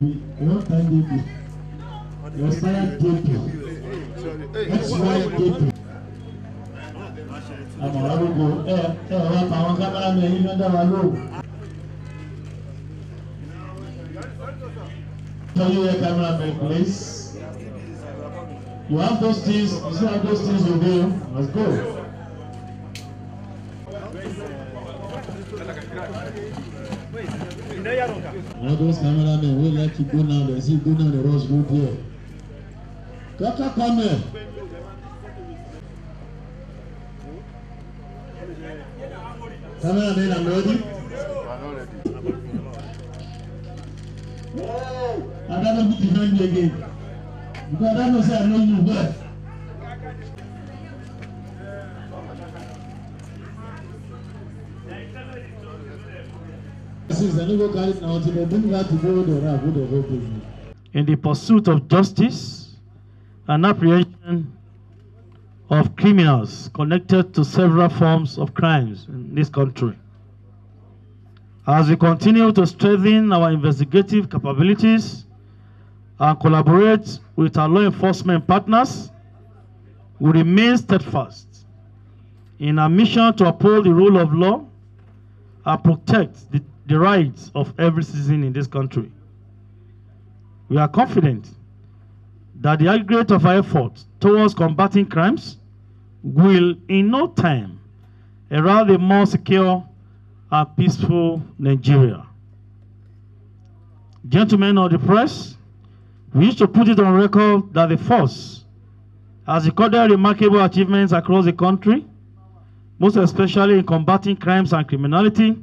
What time did you? You expired date. That's why date. I'm a go. What I want camera me you know that alone. Tell you a cameraman, please. You have those things. You see how those things will do. Let's go. All those cameramen will let you go now. They see go now the road group here. Kaka come here. Cameramen, I'm ready. I don't know if you defend me again. Because I don't know say I know you well. In the pursuit of justice and apprehension of criminals connected to several forms of crimes in this country. As we continue to strengthen our investigative capabilities and collaborate with our law enforcement partners, we remain steadfast in our mission to uphold the rule of law and protect the rights of every citizen in this country. We are confident that the aggregate of our efforts towards combating crimes will in no time herald a more secure and peaceful Nigeria. Gentlemen of the press, we wish to put it on record that the force has recorded remarkable achievements across the country, most especially in combating crimes and criminality,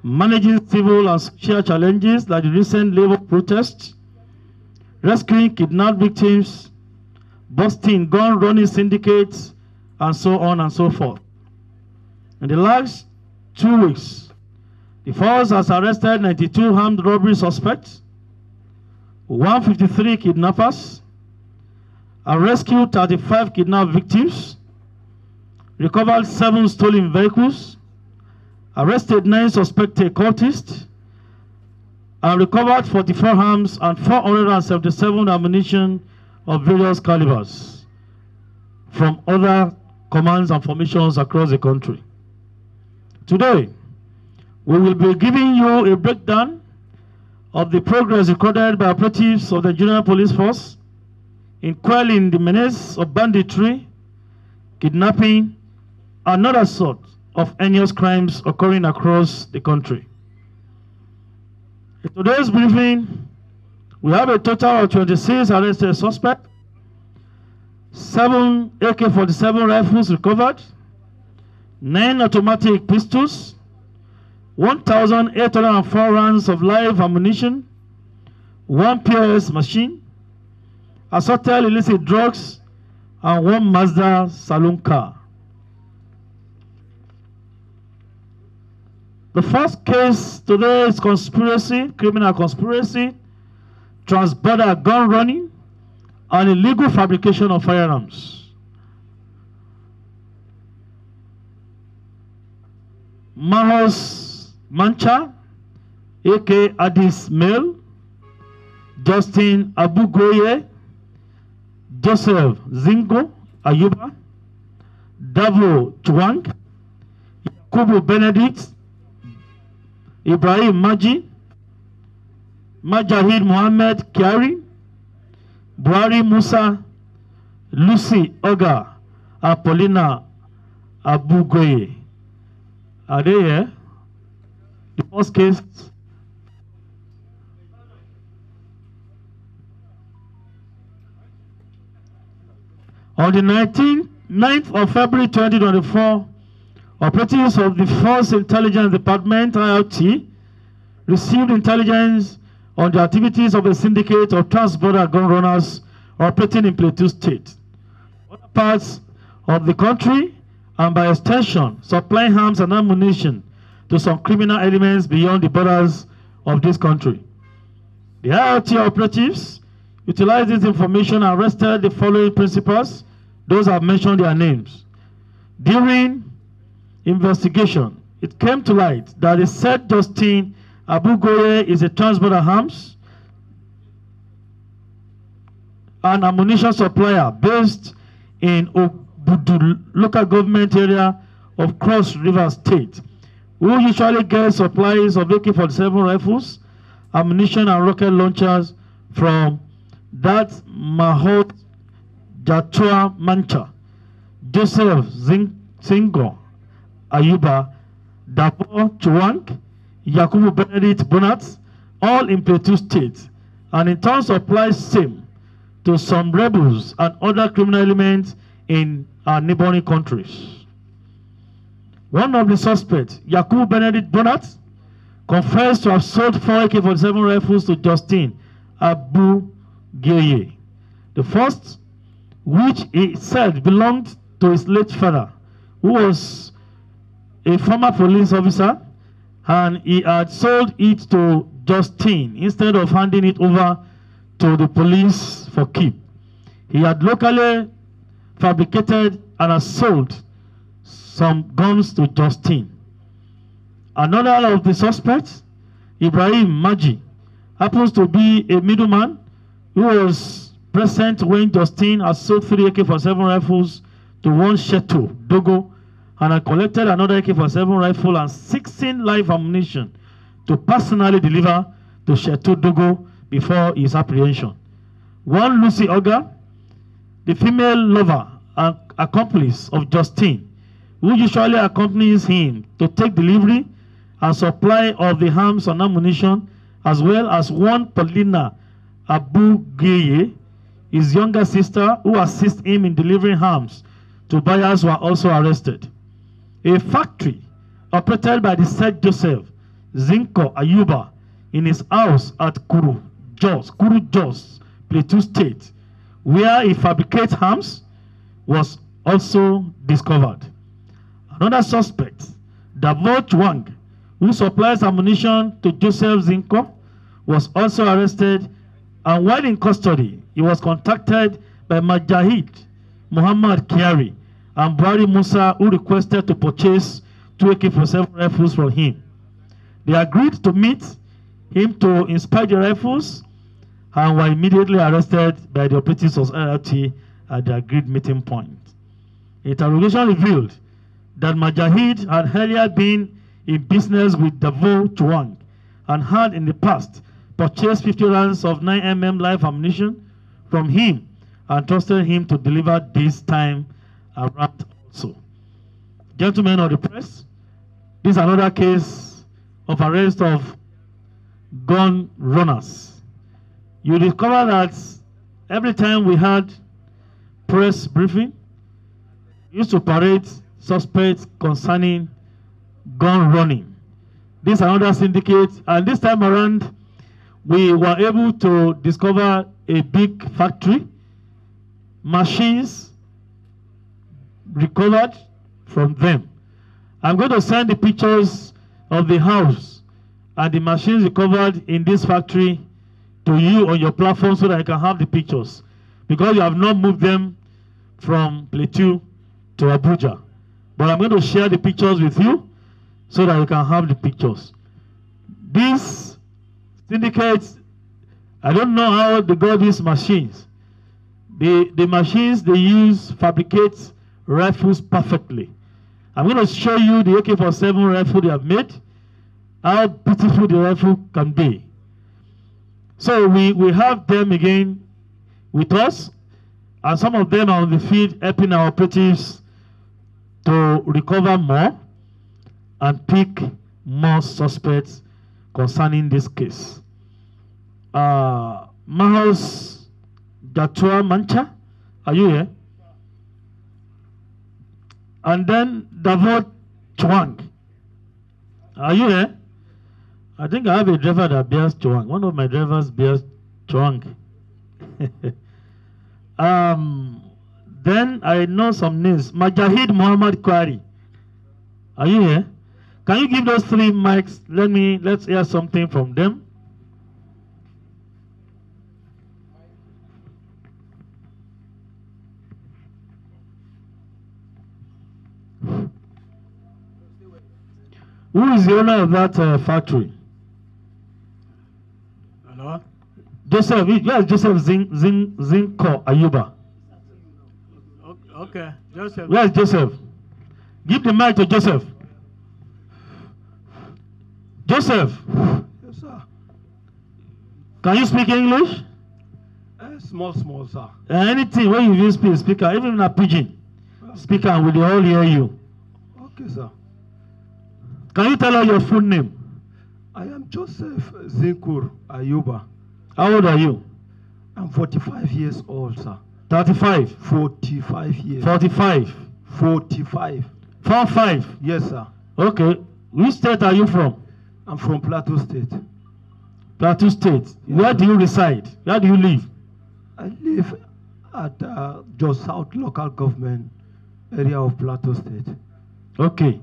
managing civil and social challenges like the recent labor protests, rescuing kidnapped victims, busting gun-running syndicates, and so on and so forth. In the last 2 weeks, the force has arrested 92 armed robbery suspects, 153 kidnappers, and rescued 35 kidnapped victims, recovered 7 stolen vehicles, arrested 9 suspected cultists, and recovered 44 arms and 477 ammunition of various calibers from other commands and formations across the country. Today, we will be giving you a breakdown of the progress recorded by operatives of the Nigerian Police Force in quelling the menace of banditry, kidnapping, and other sorts of heinous crimes occurring across the country. In today's briefing, we have a total of 26 arrested suspects, 7 AK-47 rifles recovered, 9 automatic pistols, 1,804 rounds of live ammunition, 1 POS machine, assorted illicit drugs, and 1 Mazda saloon car. The first case today is conspiracy, criminal conspiracy, trans-border gun running, and illegal fabrication of firearms. Mahos Mancha, a.k.a. Addis Mail, Justin Abugoye, Joseph Zingo Ayuba, Davo Chuang, Yakubu Benedict, Ibrahim Maji, Majahid Mohammed Kiari, Buhari Musa, Lucy Oga, and Paulina Abugoye. Are they here? The first case. On the 9th of February 2024, operatives of the Force Intelligence Department, IRT, received intelligence on the activities of a syndicate of trans-border gun runners operating in Plateau State, other parts of the country, and by extension, supplying arms and ammunition to some criminal elements beyond the borders of this country. The IRT operatives utilized this information and arrested the following principals. Those have mentioned their names. During investigation, it came to light that the said Justin Abugoye is a trans-border arms an ammunition supplier based in Obudu local government area of Cross River State, who usually gets supplies of AK-47 rifles, ammunition, and rocket launchers from that Mahot Jatua Mancha, Joseph Zingo Ayuba, Dabo Chuang, Yakubu Benedict Bonat, all in Plateau State, and in turn supplies same to some rebels and other criminal elements in our neighboring countries. One of the suspects, Yakubu Benedict Bonat, confessed to have sold 4 AK-47 rifles to Justin Abu Geye. The first, which he said belonged to his late father, who was a former police officer, and he had sold it to Justin instead of handing it over to the police for keep. He had locally fabricated and has sold some guns to Justin. Another of the suspects, Ibrahim Maji, happens to be a middleman who was present when Justin had sold 3 AK-47 rifles to one Sheto Dogo and had collected another AK-47 rifle and 16 live ammunition to personally deliver to Sheto Dogo before his apprehension. One Lucy Oga, the female lover and accomplice of Justin, who usually accompanies him to take delivery and supply of the arms and ammunition, as well as one Paulina Abu Geye, his younger sister, who assists him in delivering arms to buyers, were also arrested. A factory operated by the said Joseph Zinko Ayuba in his house at Kuru Jos, Plateau State, where he fabricates arms, was also discovered. Another suspect, Davot Wang, who supplies ammunition to Joseph Zinko, was also arrested, and while in custody, he was contacted by Majahid Muhammad Kiari and Buhari Musa, who requested to purchase 2 AK-47 rifles from him. They agreed to meet him to inspect the rifles and were immediately arrested by the operatives of LRT at the agreed meeting point. Interrogation revealed that Majahid had earlier been in business with Davo Chuang and had in the past purchased 50 rounds of 9mm live ammunition from him and trusted him to deliver this time around also. Gentlemen of the press, this is another case of arrest of gun runners. You discover that every time we had press briefing, we used to parade suspects concerning gun running. This is another syndicate, and this time around, we were able to discover a big factory, machines recovered from them. I'm going to send the pictures of the house and the machines recovered in this factory to you on your platform so that you can have the pictures, because you have not moved them from Plateau to Abuja. But I'm going to share the pictures with you so that you can have the pictures. These syndicates, I don't know how they got these machines. The machines they use fabricate rifles perfectly. I'm going to show you the AK-47 rifle they have made, how beautiful the rifle can be. So we have them again with us, and some of them are on the field helping our operatives to recover more and pick more suspects concerning this case. Mahos Jatua Mancha, are you here? And then Davot Chuang, are you here? I think I have a driver that bears Chuang. One of my drivers bears Chuang. Then I know some names. Majahid Muhammad Kwari, are you here? Can you give those 3 mics? Let's hear something from them. Who is the owner of that factory? Hello? Joseph, where is Joseph Zinko Ayuba? Okay, Joseph. Where is Joseph? Give the mic to Joseph. Joseph. Yes, sir. Can you speak English? Small, sir. Anything when you use speaker, even a pidgin. Speaker, and will all hear you? Okay, sir. Can you tell us your full name? I am Joseph Zinkur Ayuba. How old are you? I'm 45 years old, sir. 35. 45 years. 45. 45. 45. Yes, sir. Okay. Which state are you from? I'm from Plateau State. Plateau State. Yes, where sir. do you reside? Where do you live? I live at Jos South local government area of Plateau State. Okay.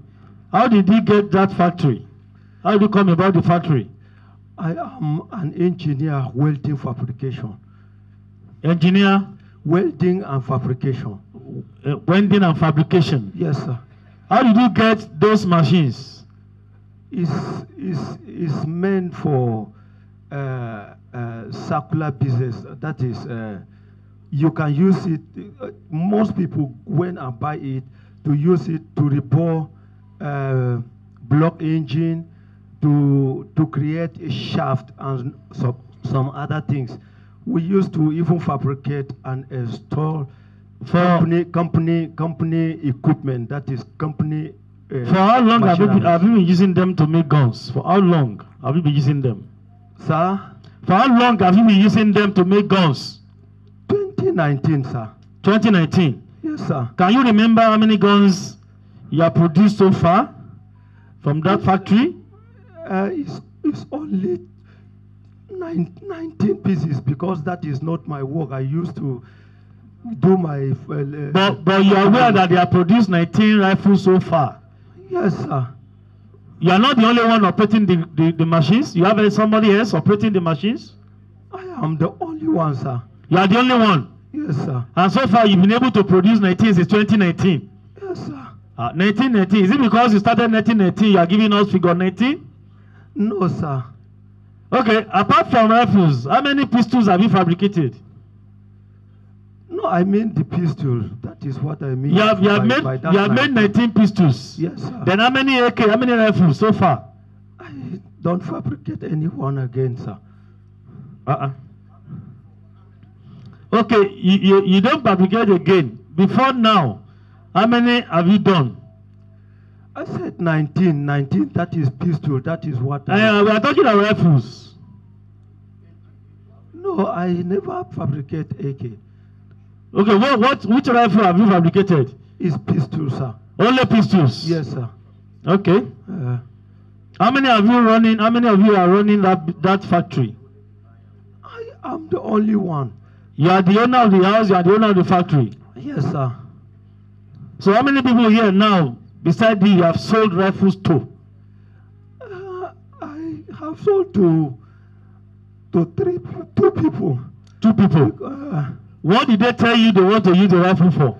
How did you get that factory? How did you come about the factory? I am an engineer welding fabrication. Engineer? Welding and fabrication. Welding and fabrication. Yes, sir. How did you get those machines? It's meant for circular business. That is, you can use it. Most people went and buy it to use it to repair block engine, to create a shaft and some other things. We used to even fabricate and install company equipment. That is company. For how long have you been using them to make guns? For how long have you been using them? Sir? For how long have you been using them to make guns? 2019, sir. 2019? Yes, sir. Can you remember how many guns you have produced so far from that factory? It's only 19 pieces because that is not my work. I used to do my... but you are aware that they have produced 19 rifles so far? Yes, sir. You are not the only one operating the machines? You have somebody else operating the machines? I am the only one, sir. You are the only one? Yes, sir. And so far you've been able to produce 19 since 2019? Yes, sir. 1919. Is it because you started 1919 you are giving us figure 19? No, sir. Okay, apart from rifles, how many pistols have you fabricated? No, I mean the pistol. That is what I mean. You have made 19 pistols. Yes, sir. Then how many AK, how many rifles so far? I don't fabricate any one again, sir. Okay, you don't fabricate again. Before now, how many have you done? I said 19, that is pistol, that is what we are talking about rifles. No, I never fabricate AK. Okay, which rifle have you fabricated? It's pistol, sir. Only pistols? Yes, sir. Okay. How many of you are running that factory? I am the only one. You are the owner of the house, you are the owner of the factory? Yes, sir. So how many people here now, besides you have sold rifles to? I have sold to two people. 2 people? What did they tell you they want to use the rifle for?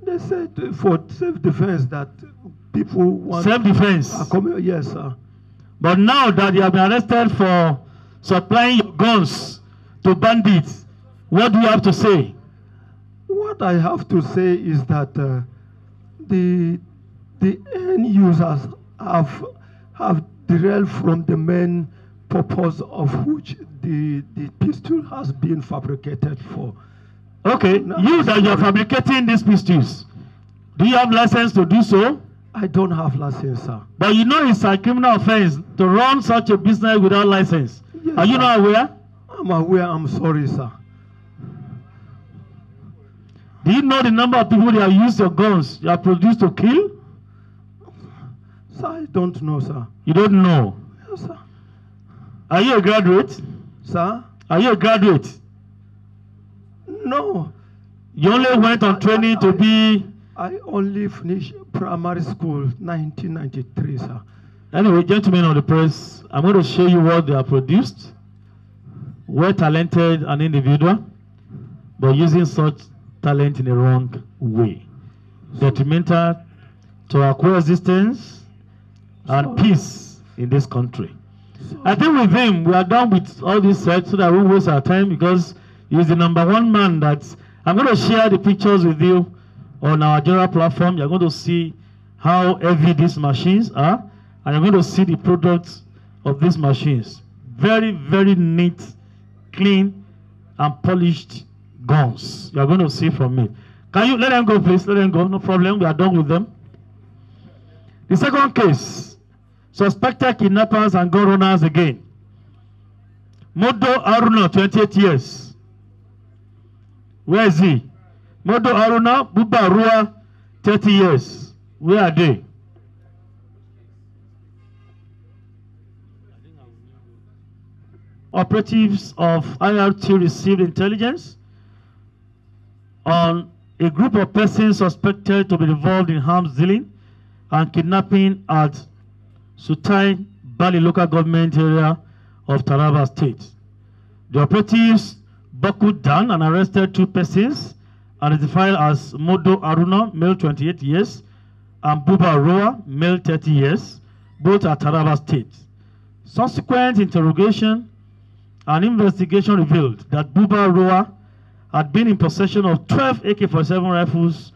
They said for self-defense that people want... Self-defense? Yes, sir. But now that you have been arrested for supplying your guns to bandits, what do you have to say? What I have to say is that the end users have derailed from the main purpose of which the pistol has been fabricated for. Okay, you that you are fabricating these pistols, do you have license to do so? I don't have license, sir. But you know it's a criminal offense to run such a business without license. Yes, are you sir. not aware? I'm aware. I'm sorry, sir. Do you know the number of people that have used your guns you have produced to kill? Sir, I don't know, sir. You don't know? Yes, sir. Are you a graduate? Sir? Are you a graduate? No. You only went on training to be... I only finished primary school 1993, sir. Anyway, gentlemen of the press, I'm going to show you what they have produced. Well talented an individual, but using such talent in a wrong way. Detrimental to our coexistence and peace in this country. I think with him, we are done with all this set so that we won't waste our time because he's the #1 man that I'm going to share the pictures with you on our general platform. You're going to see how heavy these machines are, and you're going to see the products of these machines. Very, very neat, clean, and polished guns. You're going to see from me. Can you let them go, please? Let them go. No problem. We are done with them. The second case, suspected kidnappers and gun runners again. Modo Aruna, 28 years. Where is he? Modo Aruna, Buba Rua, 30 years. Where are they? Operatives of IRT received intelligence on a group of persons suspected to be involved in arms dealing and kidnapping at Sutai Bali local government area of Taraba State. The operatives buckled down and arrested 2 persons identified as Modo Aruna, male 28 years, and Buba Roa, male 30 years, both at Taraba State. Subsequent interrogation and investigation revealed that Buba Roa had been in possession of 12 AK-47 rifles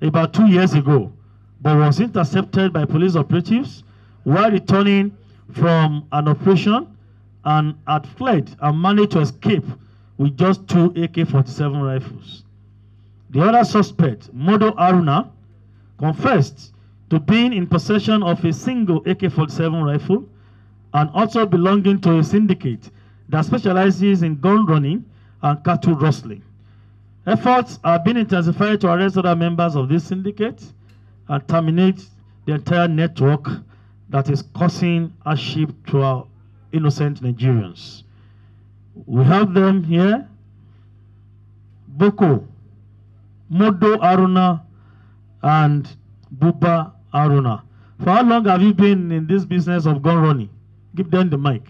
about 2 years ago, but was intercepted by police operatives while returning from an operation and had fled and managed to escape with just 2 AK-47 rifles. The other suspect, Modo Aruna, confessed to being in possession of a single AK-47 rifle and also belonging to a syndicate that specializes in gun running and cattle rustling. Efforts are being intensified to arrest other members of this syndicate and terminate the entire network that is causing hardship to our innocent Nigerians. We have them here. Boko, Modo Aruna, and Buba Aruna. For how long have you been in this business of gun running? Give them the mic.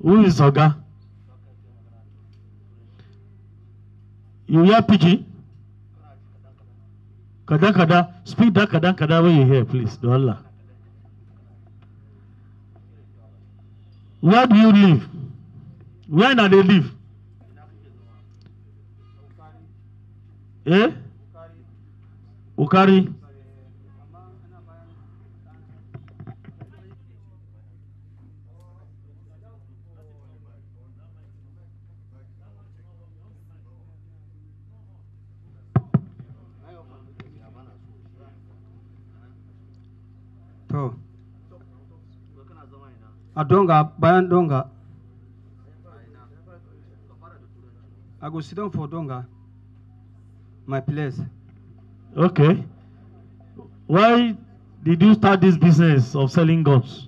Who is Oga? You hear PG? Kada kada. Speak that kada kada when you hear, please. Do Allah. Where do you live? Where do they live? Eh? Ukari. To. A Donga, bayan Donga. I go sit down for Donga. My place. Okay. Why did you start this business of selling guns?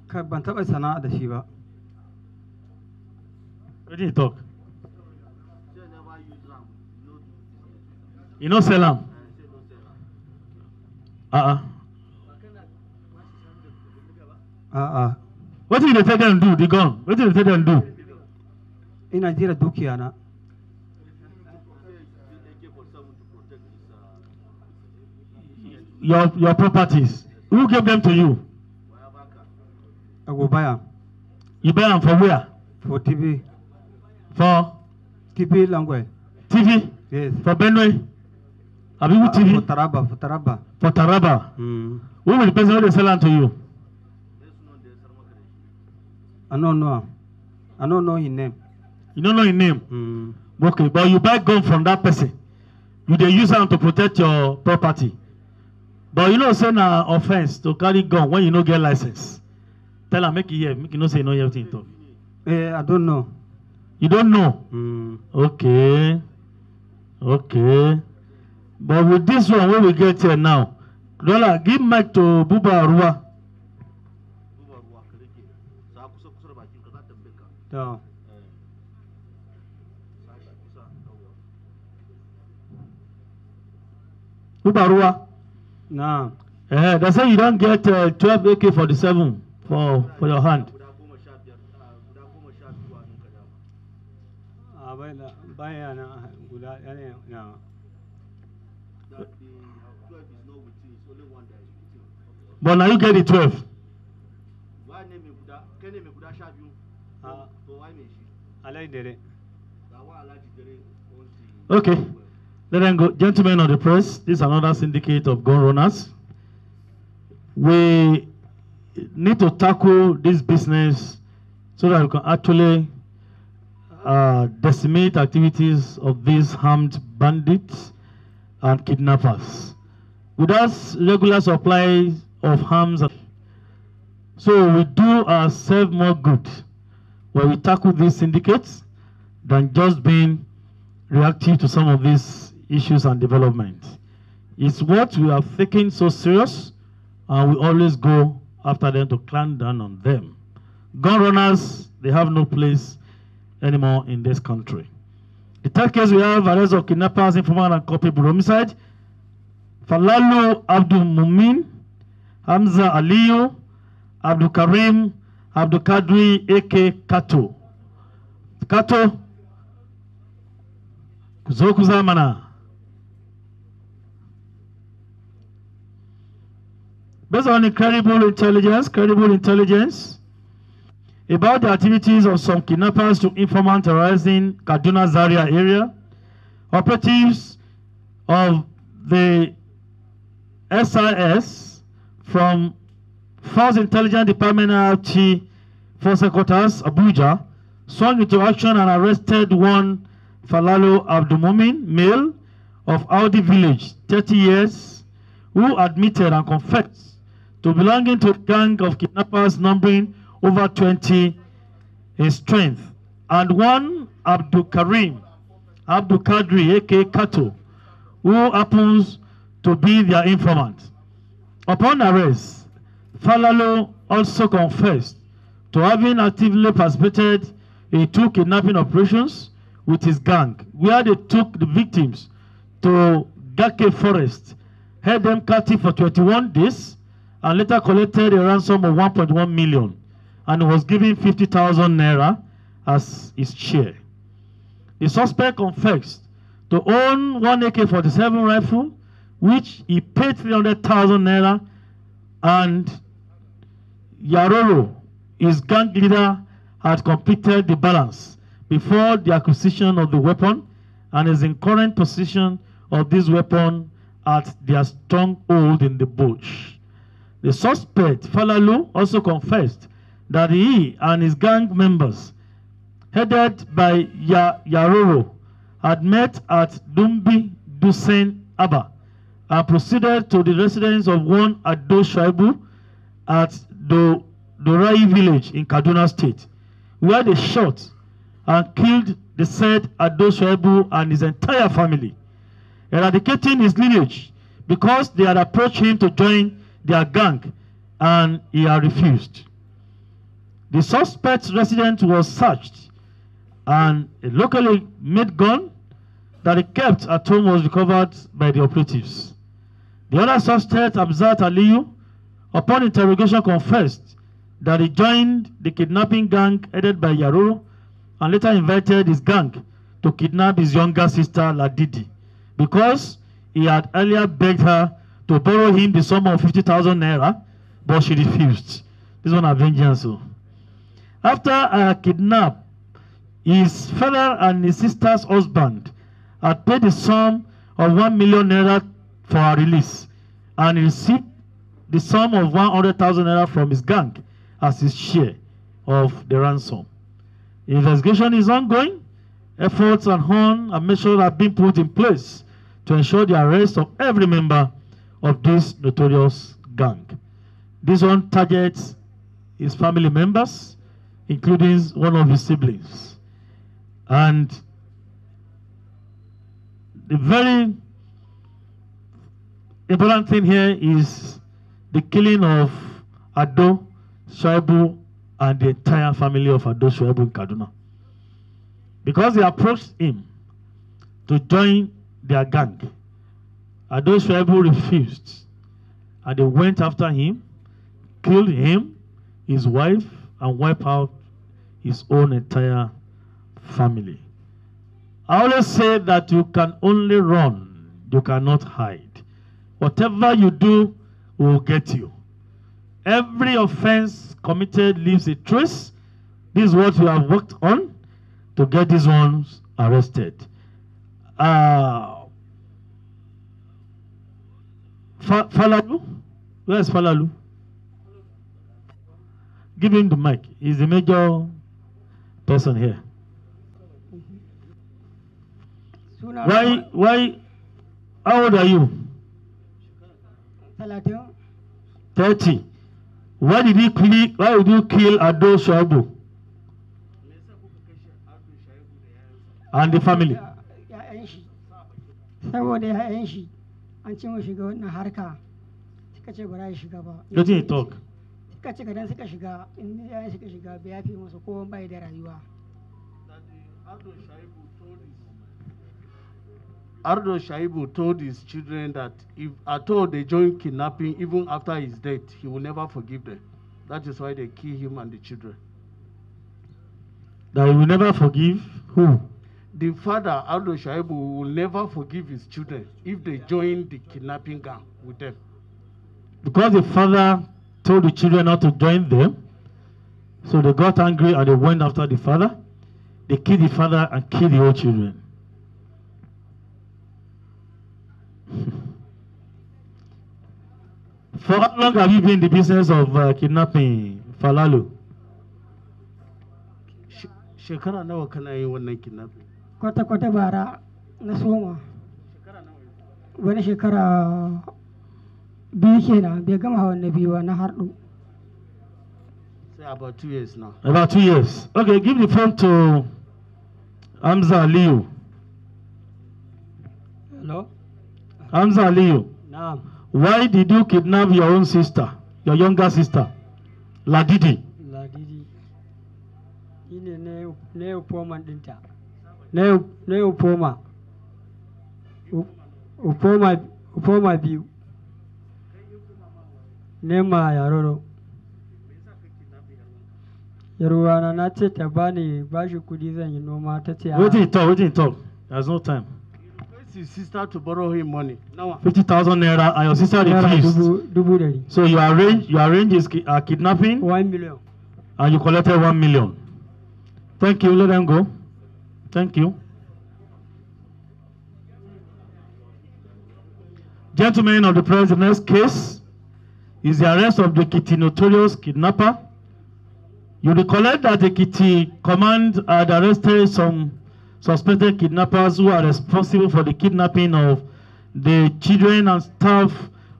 Kai ban taɓa sana'a da shi ba. Where did you talk? You know sell them? What did they tell them to do? The gun? What did they tell them to do? Ina jira dukiya na. Your properties. Who gave them to you? I go buy them. You buy them for where? For TV. For? TV language. TV? Yes. For Benue? Abibu TV? For Taraba. For Taraba. For Taraba? Mm. Who will the person who sell them to you? I don't know. I don't know his name. You don't know his name? Mm. Okay, but you buy gun from that person. You dey use them to protect your property. But you know, say na offense to carry gun when you no get license. Tell her, make you hear, make you know say you know everything talk. I don't know. You don't know? Mm. Okay. Okay. But with this one, when we get here now, Dollar, give mic to Buba Arua. Yeah. Buba Arua. Nah. They say you don't get 12 AK-47 for your hand. bayana guda yana na. That the 12 is not with you, it's only one that is with you. But now you get the 12. Why name Kuda? Can name Kuda Shabu? So why me she? I like it. Why I like it? Okay. Let them go. Gentlemen of the press, this is another syndicate of gun runners. We need to tackle this business so that we can actually decimate activities of these armed bandits and kidnappers. Without regular supply of arms, so we do ourselves more good when we tackle these syndicates than just being reactive to some of these issues and developments. It's what we have taken so serious, and we always go after them to clamp down on them. Gun runners, they have no place anymore in this country. The third case, we have arrest of kidnappers, informant, and culpable homicide. Falalu Abdul Mumin, Hamza Aliyu, Abdul Karim, Abdul Kadri, A.K. Kato. Kato, Kuzokuzamana. Based on credible intelligence about the activities of some kidnappers to informant terrorizing Kaduna Zaria area, operatives of the SIS from Force Intelligence Department RT Force Headquarters, Abuja, swung into action and arrested one Falalu Abdulmumin, male of Audi Village, 30 years, who admitted and confessed to belonging to a gang of kidnappers numbering over 20 in strength, and one Abdul Karim, Abdul Kadri, A.K. Kato, who happens to be their informant. Upon arrest, Falalu also confessed to having actively participated in 2 kidnapping operations with his gang, where they took the victims to Gake Forest, held them captive for 21 days, and later collected a ransom of 1.1 million, and was given 50,000 naira as his share. The suspect confessed to own one AK-47 rifle, which he paid 300,000 naira, and Yaroro, his gang leader, had completed the balance before the acquisition of the weapon, and is in current possession of this weapon at their stronghold in the bush. The suspect, Falalu, also confessed that he and his gang members, headed by Yaroro, had met at Dumbi Dusen Abba and proceeded to the residence of one Ado Shaibu at Dorai village in Kaduna State, where they shot and killed the said Ado Shaibu and his entire family, eradicating his lineage because they had approached him to join their gang and he had refused. The suspect's residence was searched and a locally made gun that he kept at home was recovered by the operatives. The other suspect, Abzat Aliyu, upon interrogation confessed that he joined the kidnapping gang headed by Yaroro and later invited his gang to kidnap his younger sister Ladidi because he had earlier begged her to borrow him the sum of 50,000 naira, but she refused. This one is vengeance. After a kidnap, his father and his sister's husband had paid the sum of 1 million naira for her release, and he received the sum of 100,000 naira from his gang as his share of the ransom. The investigation is ongoing. Efforts and measures have been put in place to ensure the arrest of every member of this notorious gang. This one targets his family members, including one of his siblings. And the very important thing here is the killing of Ado Shaibu and the entire family of Ado Shaibu in Kaduna. Because they approached him to join their gang, Ado Shaibu refused, and they went after him, killed him, his wife, and wiped out his own entire family. I always say that you can only run, you cannot hide. Whatever you do will get you. Every offense committed leaves a trace. This is what we have worked on to get these ones arrested. Falalu? Where is Falalu? Give him the mic. He's the major person here. Why, how old are you? 30. Why did you kill Ado Shabu and the family? Let him talk. Ardo Shaibu told his children that if at all they join kidnapping, even after his death, he will never forgive them. That is why they kill him and the children. That he will never forgive who? The father, Ardo Shaibu, will never forgive his children if they join the kidnapping gang with them. Because the father told the children not to join them, so they got angry and they went after the father. They killed the father and killed the old children. For how long have you been in the business of kidnapping, Falalu? Shekara nawa kana yin wannan kidnapping? Kwata-kwata bara na soma. Wani shekara biyu kenan bai gama hawan na biyu ba na harɗu. Say about 2 years now. About 2 years. Okay, give the phone to Hamza Aliyu. Hello? Hamza Aliyu. Naam. Why did you kidnap your own sister, your younger sister, Ladidi? Ladidi. Ine ne upoma dinta. Ne upoma. Upoma biyu. Ne ma yaroro. Yarwana na ce ta bani bashi kudi zan yi noma ta ce. Wait till you talk. There's no time. His sister to borrow him money. Now 50,000 naira and your sister refused. So you arrange his kidnapping. 1 million. And you collected 1 million. Thank you. Let them go. Thank you. Gentlemen of the press, the next case is the arrest of the Kitty notorious kidnapper. You recollect that the Kitty command had arrested some suspected kidnappers who are responsible for the kidnapping of the children and staff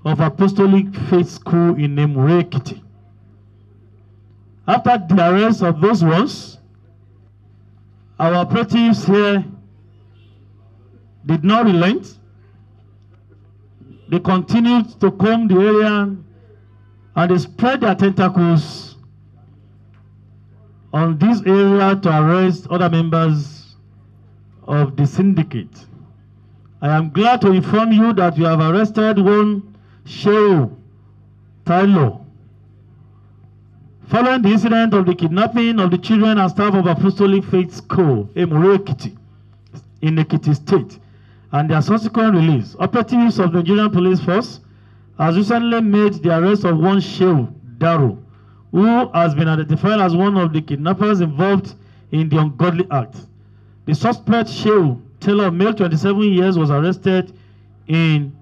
of Apostolic Faith School in Emure, Ekiti. After the arrest of those ones, our operatives here did not relent. They continued to comb the area and they spread their tentacles on this area to arrest other members of the syndicate. I am glad to inform you that we have arrested one Shehu Tailo. Following the incident of the kidnapping of the children and staff of Apostolic Faith School, Emure, Ekiti, in Ekiti State, and their subsequent release, operatives of the Nigerian Police Force has recently made the arrest of one Shehu Daro, who has been identified as one of the kidnappers involved in the ungodly act. The suspect, Shehu Taylor, male 27 years, was arrested in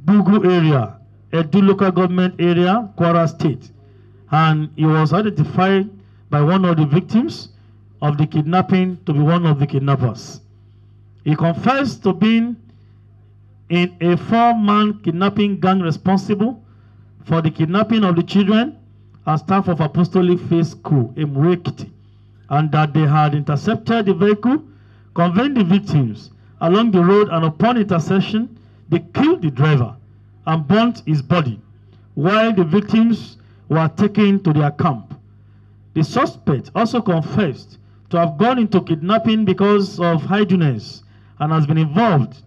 Bugu area, Edu local government area, Kwara State, and he was identified by one of the victims of the kidnapping to be one of the kidnappers. He confessed to being in a 4-man kidnapping gang responsible for the kidnapping of the children and staff of Apostolic Faith School in Emure, Ekiti, and that they had intercepted the vehicle, conveyed the victims along the road, and upon interception, they killed the driver and burnt his body, while the victims were taken to their camp. The suspect also confessed to have gone into kidnapping because of idleness and has been involved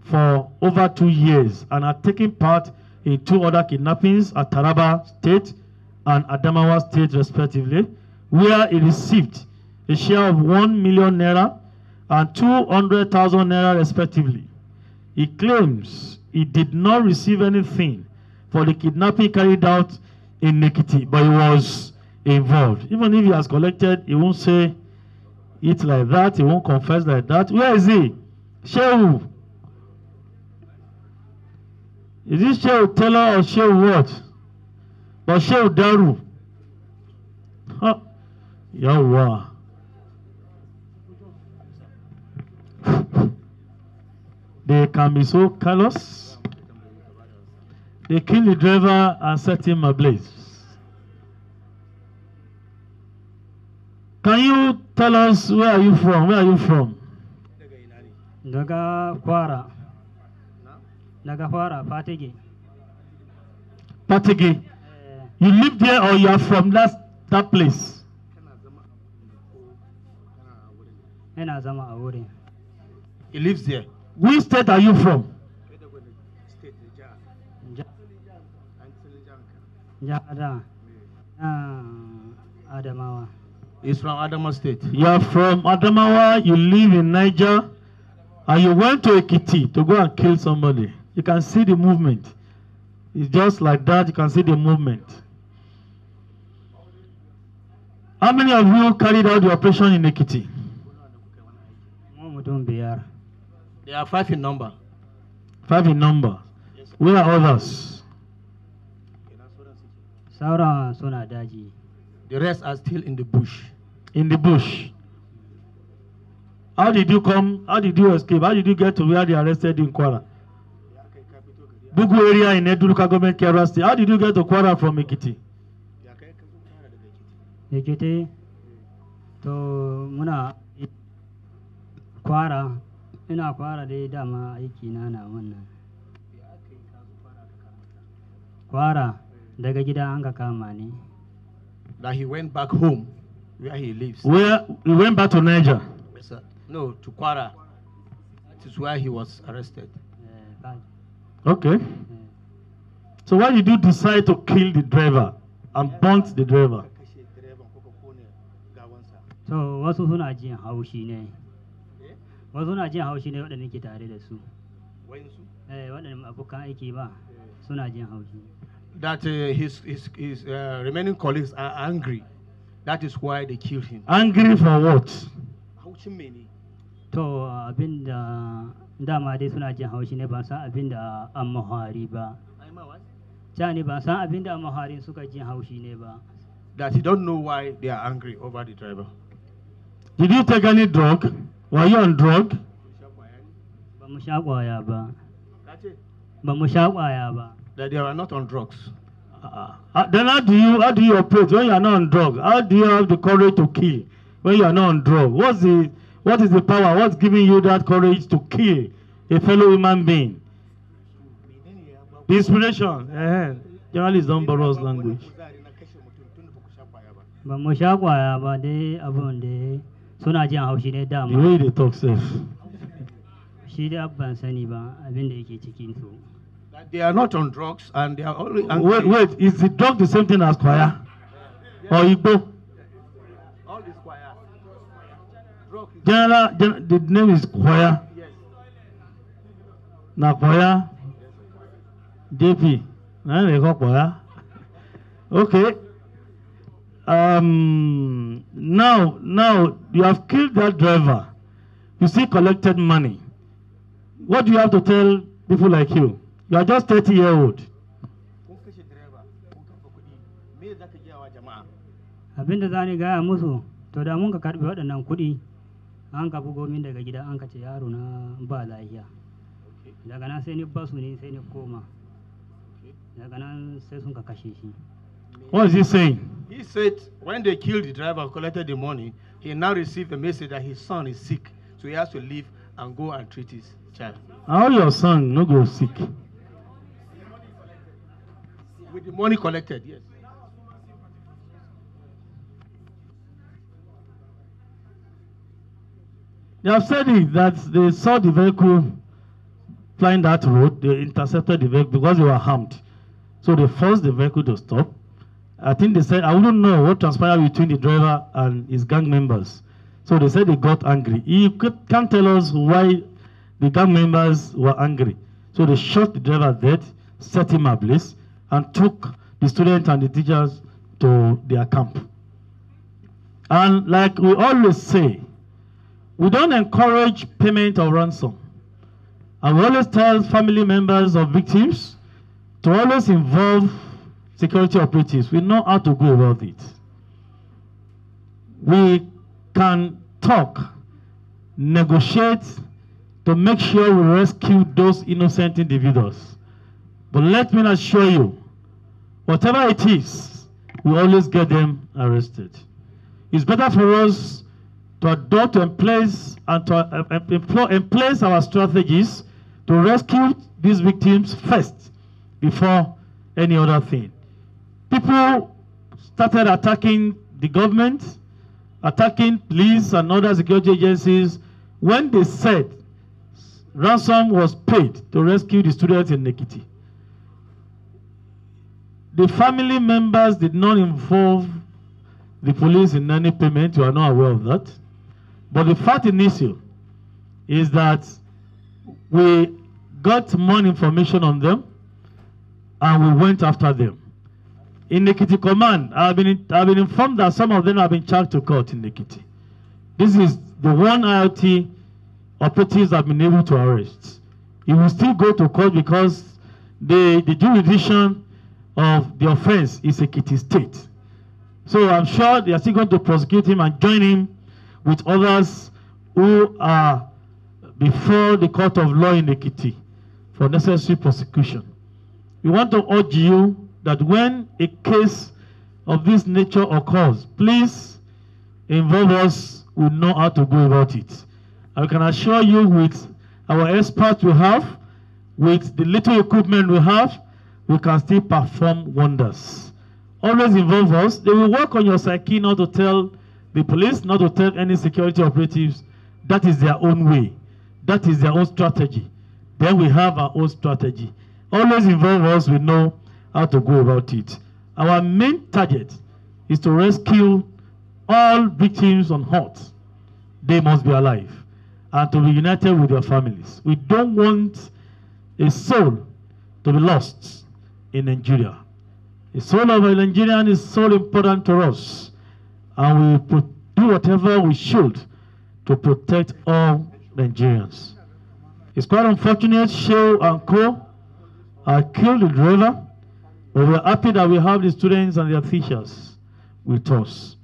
for over 2 years and had taken part in 2 other kidnappings at Taraba State and Adamawa State respectively, where he received a share of 1 million naira and 200,000 naira respectively. He claims he did not receive anything for the kidnapping carried out in Ekiti, but he was involved. Even if he has collected, he won't say it like that, he won't confess like that. Where is he? Shehu. Is this Shehu Teller or Shehu what? But Shehu Daru. Huh. Yahweh. They can be so callous. They kill the driver and set him ablaze. Can you tell us where are you from? Where are you from? Daga Kwara. Daga Kwara, Patigi. Patigi. You live there or you are from that place? He lives there. Which state are you from? Adamawa. He's from Adamawa State. You are from Adamawa, you live in Niger, and you went to Ekiti to go and kill somebody. You can see the movement. It's just like that, you can see the movement. How many of you carried out the operation in Ekiti? There are 5 in number. 5 in number. Yes, sir. Where are others? The rest are still in the bush. In the bush. How did you come? How did you escape? How did you get to where they arrested you in Kwara? Bugu area in Eduluka government Kera State. How did you get to Kwara from Ekiti? Ekiti to muna Kwara, ina Kwara dai dama aiki na wannan. Kwara daga gida an ka kama ni. That he went back home where he lives. Where he went back to Niger? Yes, sir. No, to Kwara. That is where he was arrested. Okay. So why did you decide to kill the driver and burnt the driver? So wasu suna jin haushi ne. Wasu suna jin haushi ne waɗanda ke tare da su. Waɗanda abokan aiki ba suna jin haushi. That his remaining colleagues are angry. That is why they killed him. Angry for what? To abinda dama dai suna jin haushi ne ba san abinda an mahari ba. Jani ba san abinda an mahari suka jin haushi ne ba. That he don't know why they are angry over the driver. Did you take any drug? Were you on drug? Ba mu sha kwaya ba. Ba mu sha kwaya ba. That they are not on drugs. Then how do you operate when you are not on drug? How do you have the courage to kill when you are not on drug? What is the power? What's giving you that courage to kill a fellow human being? The inspiration. Journalists don't borrow language. Ba mu sha kwaya ba dai abun da suna jin haushi ne dama. The way they talk safe. Shi da ban sani ba abin da yake cikin su. They are not on drugs and they are only angry. Wait, is the drug the same thing as choir? Or Igbo? All this choir. The name is choir. Yes. Na choir. JP. Now they call choir. Okay. Now you have killed that driver. You still collected money. What do you have to tell people like you? You are just 30-year-old. Abinda za ni gaya musu, to da mun ka karɓi waɗannan kuɗi, an ka bugo min daga gida an ka ce yaro na ba lafiya. Daga nan sai ni basu ne sai ni koma. Daga nan sai sun ka kashe shi. What is he saying? He said when they killed the driver and collected the money, he now received a message that his son is sick. So he has to leave and go and treat his child. How your son no go sick? With the money collected, yes. They have said it that they saw the vehicle flying that road. They intercepted the vehicle because they were harmed. So they forced the vehicle to stop. I think they said, I wouldn't know what transpired between the driver and his gang members. So So they said they got angry. He can't tell us why the gang members were angry. So they shot the driver dead, set him ablaze, and took the students and the teachers to their camp. And like we always say, we don't encourage payment of ransom. And we always tell family members of victims to always involve security operatives. We know how to go about it. We can talk, negotiate to make sure we rescue those innocent individuals. But let me assure you, whatever it is, we always get them arrested. It's better for us to adopt and place and to place our strategies to rescue these victims first before any other thing. People started attacking the government, attacking police and other security agencies when they said ransom was paid to rescue the students in Nekiti. The family members did not involve the police in any payment. You are not aware of that. But the fact in issue is that we got more information on them and we went after them. In Nekiti Command, I've been informed that some of them have been charged to court in Nekiti. This is the one IoT operatives have been able to arrest. He will still go to court because the jurisdiction of the offense is Ekiti State. So I'm sure they are still going to prosecute him and join him with others who are before the court of law in Ekiti for necessary prosecution. We want to urge you that when a case of this nature occurs, please involve us. We know how to go about it. I can assure you, with our experts we have, with the little equipment we have, we can still perform wonders. Always involve us. They will work on your psyche not to tell the police, not to tell any security operatives. That is their own way. That is their own strategy. Then we have our own strategy. Always involve us. We know how to go about it. Our main target is to rescue all victims on earth. They must be alive and to be united with their families. We don't want a soul to be lost in Nigeria. The soul of a Nigerian is so important to us, and we do whatever we should to protect all Nigerians. It's quite unfortunate Sheo and Co killed the driver, but we're happy that we have the students and their teachers with us.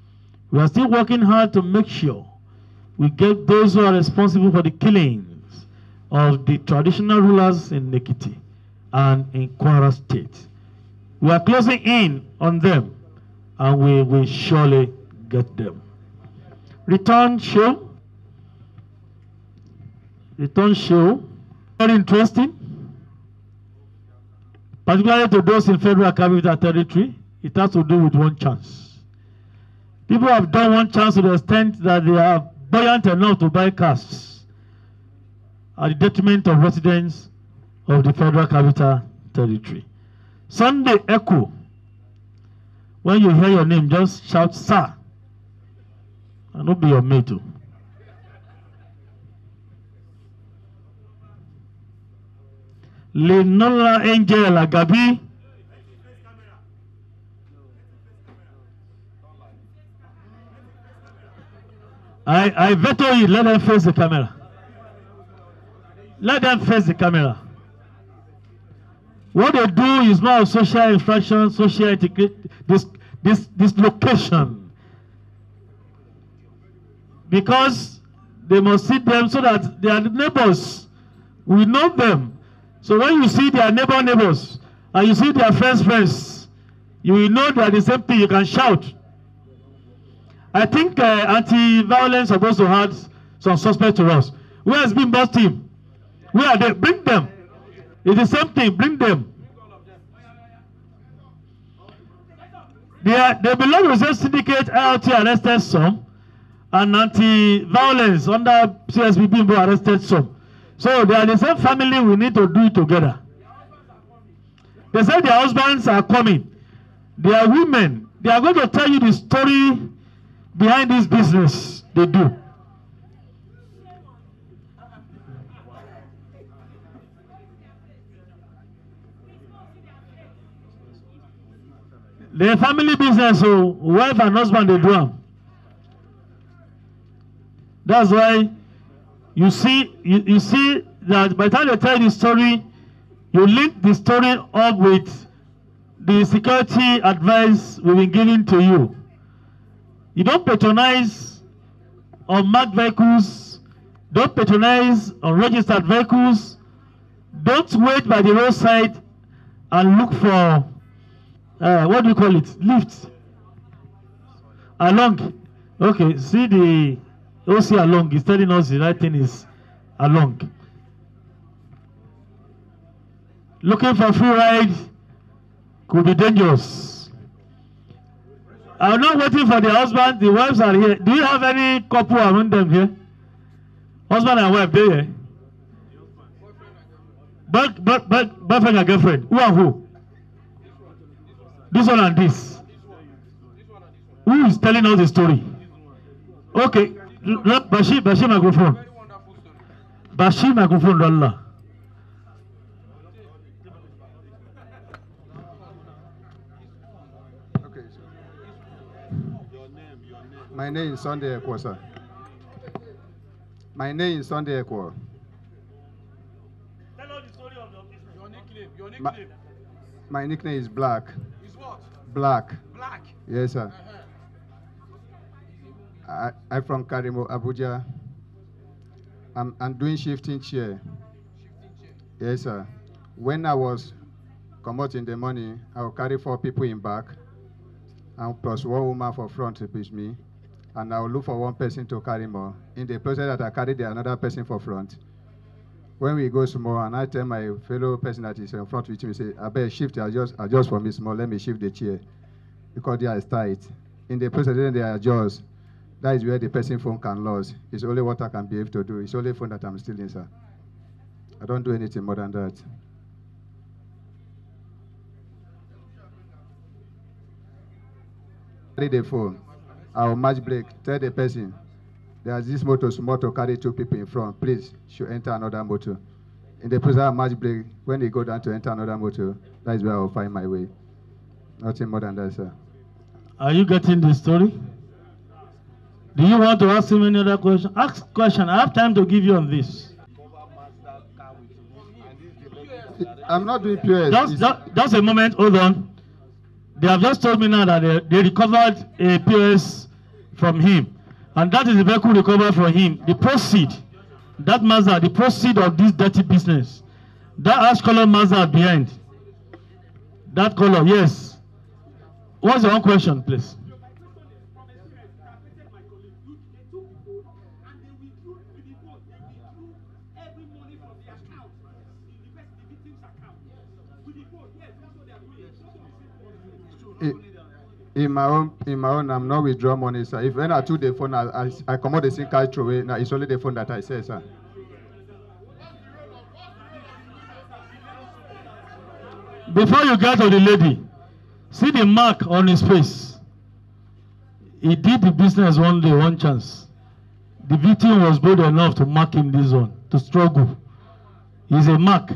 We are still working hard to make sure we get those who are responsible for the killings of the traditional rulers in Nekiti and in Kwara State. We are closing in on them, and we will surely get them. Return show. Very interesting, particularly to those in Federal Capital Territory. It has to do with one chance. People have done one chance to the extent that they are buoyant enough to buy cars at the detriment of residents of the Federal Capital Territory. Sunday Echo, when you hear your name, just shout, "Sir," and not be your mate too. Lenola Angel Agabi. I veto you, let them face the camera. Let them face the camera. What they do is more of social infraction, social etiquette, dislocation. Because they must see them so that they are neighbors. We know them. So when you see their neighbors, and you see their friends, you will know they are the same thing. You can shout. I think anti-violence supposed to have some suspect to us. Where has been boss team? Where are they? Bring them. It's the same thing. Bring them. They belong to the same syndicate. ILT arrested some, and anti-violence under CSPB arrested some. So they are the same family. We need to do it together. They say their husbands are coming. They are women. They are going to tell you the story behind this business they do. The family business, so wife and husband they do am. That's why you see that by the time they tell the story, you link the story up with the security advice we've been giving to you. You don't patronize unmarked vehicles, don't patronize unregistered vehicles, don't wait by the roadside and look for what do you call it? Lift. Along. Okay, see the OC along is telling us the right thing is along. Looking for free ride could be dangerous. I'm not waiting for the husband, the wives are here. Do you have any couple among them here? Husband and wife, they here? Boyfriend and girlfriend. Who and who? This one and this. Who is telling us the story? Okay. Bashi microphone. Bashi microphone, Allah. Okay, sir. My name is Sunday Ekwo, sir. My name is Sunday Ekwo. Tell us the story of your business. Your nickname. My nickname is Black. Is what? Black. Black. Yes, sir. I'm from Karimo, Abuja. I'm doing shifting chair. Yes, sir. When I was come out in the morning, I will carry 4 people in back, and plus 1 woman for front to push me, and I will look for 1 person to carry more. In the process that I carry the another person for front. When we go small, and I tell my fellow person that is in front with me, say, I better shift, adjust for me small, let me shift the chair, because they are tight. In the process, then they adjust. That is where the person phone can lose. It's only what I can be able to do. It's only phone that I'm stealing, sir. I don't do anything more than that. Carry the phone. I'll match brake. Tell the person, there's this motor small to carry 2 people in front. Please, should enter another motor. In the process, I'll match brake. When they go down to enter another motor, that is where I'll find my way. Nothing more than that, sir. Are you getting the story? Do you want to ask him any other question? Ask question. I have time to give you on this. I'm not doing POS. Just a moment. Hold on. They have just told me now that they recovered a POS from him. And that is the vehicle recovered from him. The proceed, that Mazda, the proceed of this dirty business. That ash color Mazda behind. That color, yes. What's your own question, please? In my own, I'm not withdraw money, sir. If when I took the phone, I come out the SIM card throw away. Now it's only the phone that I say, sir. Before you get to the lady, see the mark on his face. He did the business one day, one chance. The victim was bold enough to mark him this one, to struggle. He's a mark.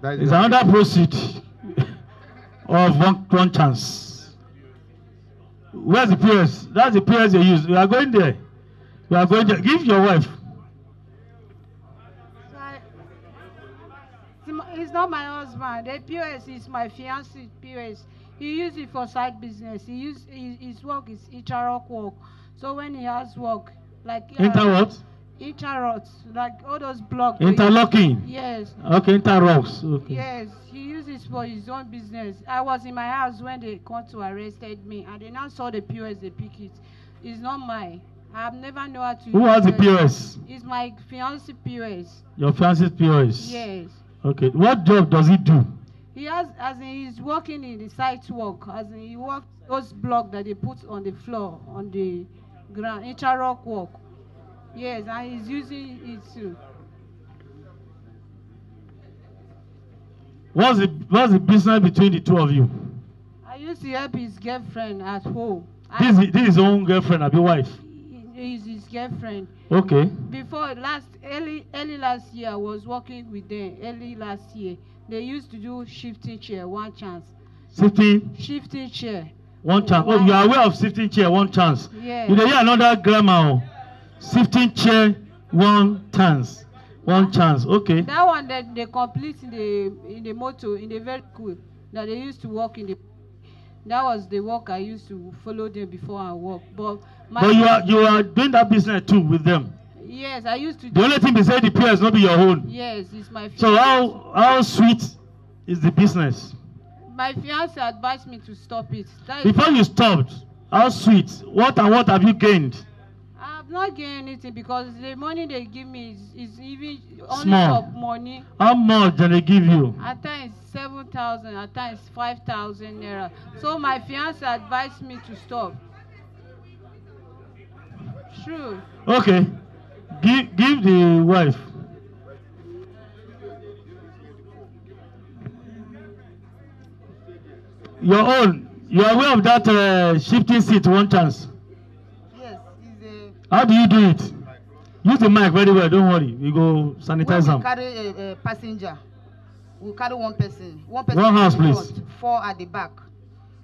It's another proceed of one chance. Where's the PS? That's the PS they use. We are going there. We are going there. Give your wife. It's not my husband. The POS is my fiancé POS. He uses it for side business. His work is interlock work. So when he has work, like what? Interlocks, like all those blocks. Interlocking. Yes. Okay, interlocks. Okay. Yes, he uses for his own business. I was in my house when they come to arrested me, and they now saw the POS. They pick it. It's not mine. I've never known how to. Who has the POS? It's my fiancé POS. Your fiancé's POS. Yes. Okay. What job does he do? He has, as in he's working in the site work, as in he works those blocks that they put on the floor, on the ground, interlock work. Yes, and he's using it too. What's the business between the two of you? I used to help his girlfriend at home. This is his own girlfriend, or wife? He's his girlfriend. Okay. Before early last year, I was working with them. Early last year, they used to do shifting chair, one chance. Shifting chair. One chance. Oh, you are aware of shifting chair, one chance. Yeah. You hear another grammar. Shifting chair, one chance. One chance. Okay. That one that they complete in the motor, in the vehicle that they used to work in the. That was the work I used to follow them before I work. But you are doing that business too with them. Yes, I used to. The only thing they say the pay is not be your own. Yes, it's my. So how sweet is the business? My fiance advised me to stop it. Before you stopped, how sweet? What have you gained? I've not gained anything because the money they give me is even only small top money. How much do they give you? At times 7,000, at times 5,000 naira. So my fiance advised me to stop. True. Okay. Give the wife. Your own. You are aware of that shifting seat one chance? Yes. How do you do it? Use the mic very well. Don't worry. We go sanitize them. We carry a passenger. We carry one person. One house, please. Front, 4 at the back.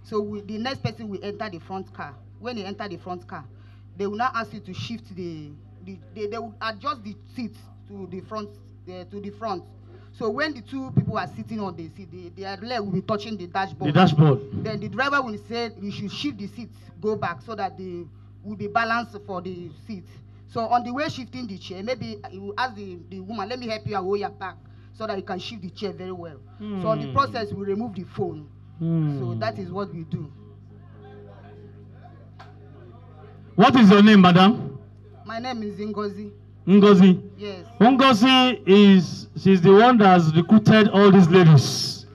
So the next person will enter the front car. When they enter the front car, they will now ask you to shift they will adjust the seat to the front. So when the two people are sitting on the seat, their leg will be touching the dashboard. The dashboard. Then the driver will say you should shift the seat, go back so that they will be balanced for the seat. So on the way shifting the chair, maybe you will ask the woman, let me help you hold your back so that you can shift the chair very well. So on the process, we remove the phone. So that is what we do. What is your name, madam? My name is Ngozi. Ngozi? Yes. Ngozi she's the one that has recruited all these ladies.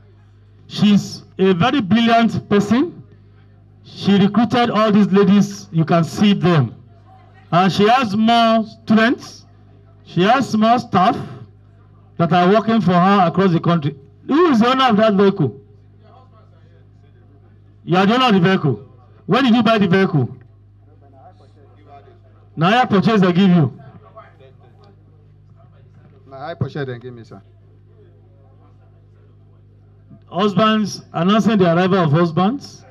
She's a very brilliant person. She recruited all these ladies. You can see them. And she has more students. She has more staff that are working for her across the country. Who is the owner of that vehicle? You are the owner of the vehicle. When did you buy the vehicle? Now I purchase they give you. I purchase they give me, sir. Husbands announcing the arrival of husbands.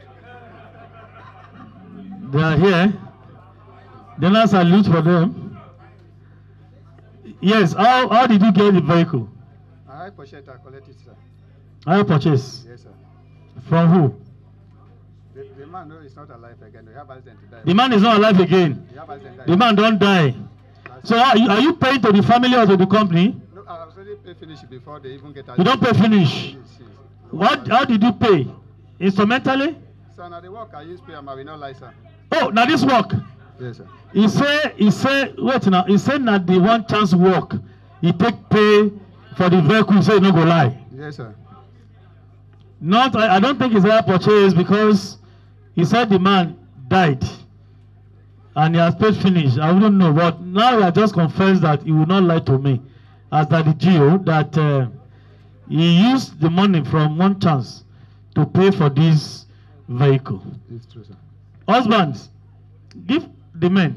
They are here. Then I salute for them. Yes, how did you get the vehicle? I purchase, I collect it, sir. I purchase? Yes, sir. From who? The man no, is not alive again. We have accident to die. The man is not alive again. The man don't die. So are you paying to the family or to the company? No, I was already pay finish before they even get out. You don't pay finish? How did you pay? Instrumentally? So now the work I use pay, I will not lie, sir. Oh, now this work? Yes, sir. He say, wait now, he said that the one chance work, he take pay for the vehicle, he say no go lie. Yes, sir. Not, I don't think it's a purchase because he said the man died and he has paid finish. I wouldn't know, but now he has just confessed that he will not lie to me as that the GO that he used the money from one chance to pay for this vehicle. It's true, sir. Husbands, give the men.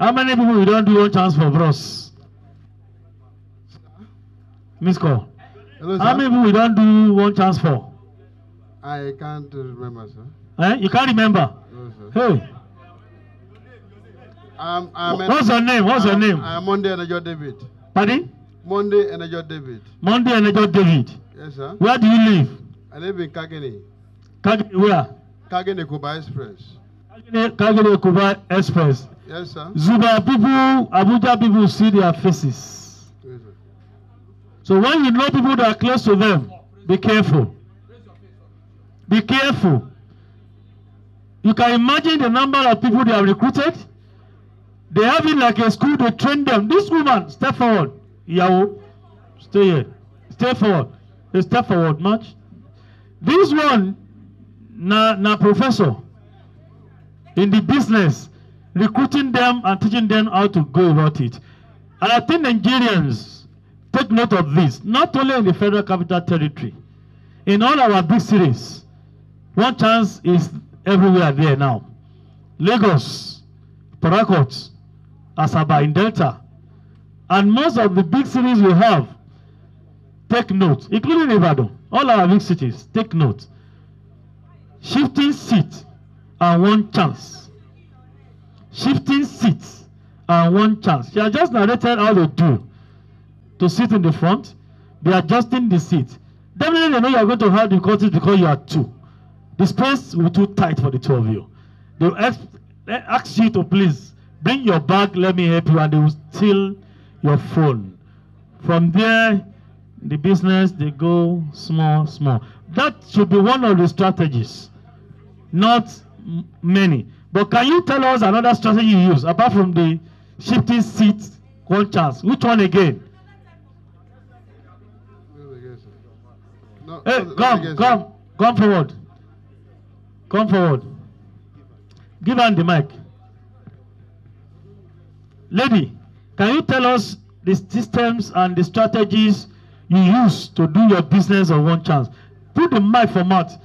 How many people we don't do one chance for bros? Miss call. Hello, how many people we don't do one chance for? I can't remember, sir. You can't remember? No, sir. Hey. What's your name? What's your name? I'm Monday Adejobi David. Pardon? Monday Adejobi David. Monday Adejobi David. Yes, sir. Where do you live? I live in Kageni. Kageni where? Kageni Kuba Express. Kageni Kuba Express. Yes, sir. Zuba people, Abuja people see their faces. Yes, sir. So when you know people that are close to them, be careful. Be careful. You can imagine the number of people they have recruited. They have it like a school, they train them. This woman, step forward. Yahoo, stay here. Stay forward. They step forward much. This one, na professor in the business, recruiting them and teaching them how to go about it. And I think Nigerians take note of this, not only in the Federal Capital Territory, in all our big cities. One chance is everywhere there now. Lagos, Port Harcourt, Asaba in Delta, and most of the big cities we have, take note, including Ibadan, all our big cities, take note. Shifting seat and one chance. Shifting seats and one chance. She has just narrated how they do to sit in the front. They are adjusting the seat. Definitely they know you are going to have difficulties because you are two. The space will be too tight for the two of you. They will ask you to please bring your bag, let me help you, and they will steal your phone. From there, the business, they go small, small. That should be one of the strategies, not many. But can you tell us another strategy you use, apart from the shifting seats, one chance? Which one again? No, Hey, come forward. Come forward. Give her the mic. Lady, can you tell us the systems and the strategies you use to do your business of one chance? Put the mic for mouth.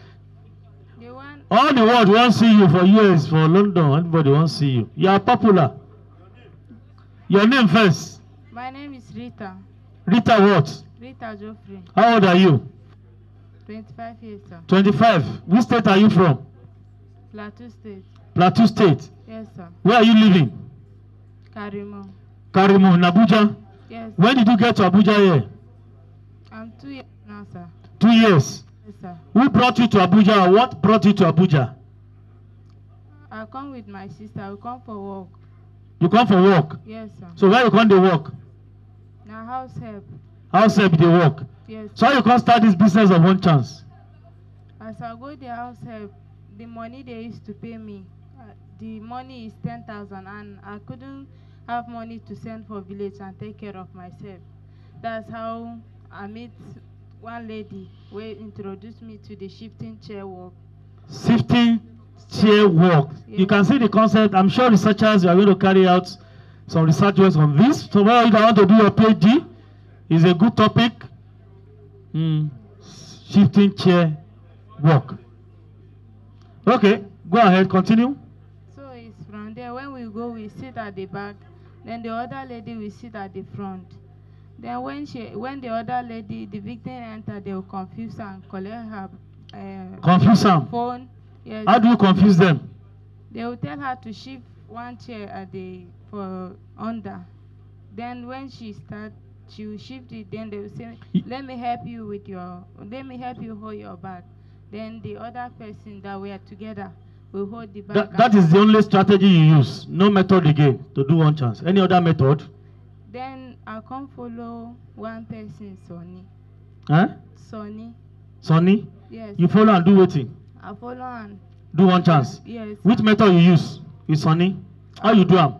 All the world won't see you for years, for London. Everybody won't see you. You are popular. Your name first. My name is Rita. Rita what? Rita Geoffrey. How old are you? 25 years, sir. 25. Which state are you from? Plateau State. Plateau State. Yes, sir. Where are you living? Karimo. Karimo, in Abuja? Yes. When did you get to Abuja here? I'm 2 years now, sir. 2 years. Yes, sir. Who brought you to Abuja, or what brought you to Abuja? I come with my sister. We come for work. You come for work? Yes, sir. So where you come to work? Now house help. House help they work? Yes. So how you can start this business of one chance? As I go the house help, the money they used to pay me, the money is 10,000, and I couldn't have money to send for village and take care of myself. That's how I met one lady who introduced me to the shifting chair work. Shifting chair work. Yes. You can see the concept. I'm sure researchers are going to carry out some research work on this. So whether you want to do your PhD, is a good topic. Shifting chair work. Okay, go ahead, continue. So it's from there. When we go, we sit at the back. Then the other lady will sit at the front. Then when the other lady, the victim enter, they will confuse her and collect her confuse them. phone. Yes. How do you confuse them? They will tell her to shift one chair at the for under. Then when she start, she will shift it. Then they will say, "Let me help you with your. Let me help you hold your bag." Then the other person that we are together will hold the bag. That is the only strategy you use. No method again to do one chance. Any other method? Then I come follow one person, Sonny. Huh? Sonny. Sonny? Yes. You follow and do waiting. I follow and Do one chance. yes. Which method you use? Is Sonny? How you do them?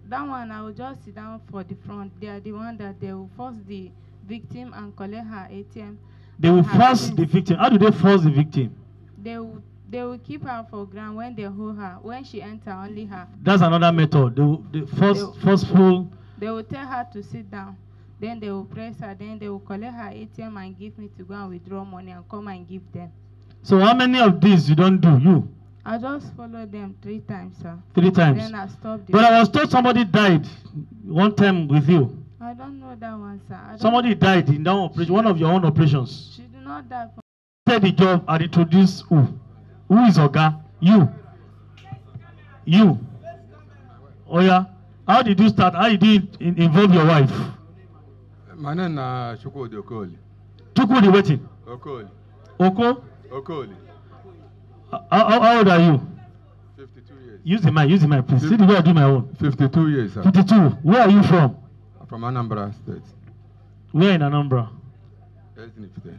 That one I will just sit down for the front. They are the one that they will force the victim and collect her ATM. They will her force things. the victim. How do they force the victim? They will keep her for ground when they hold her. When she enter, only her. That's another method. They forceful. They will tell her to sit down. Then they will press her. Then they will collect her ATM and give me to go and withdraw money and come and give them. So how many of these you don't do? You? I just follow them 3 times, sir. 3 times. Then I stop. But I was told somebody died one time with you. I don't know that one, sir. Somebody died in that operation, one of your own operations. She did not die for. Take the job and introduce who? Who is Oga? You. You. Oh yeah. How did you start? How did you involve your wife? My name is Chukwudi Okoli. Chukwudi waiting. Okoli. Oko? Okoli. How old are you? 52 years. Use the mic, please. See the way I do my own. 52 years, sir. 52. Where are you from? From Anambra State. Where in Anambra? Ezinifite.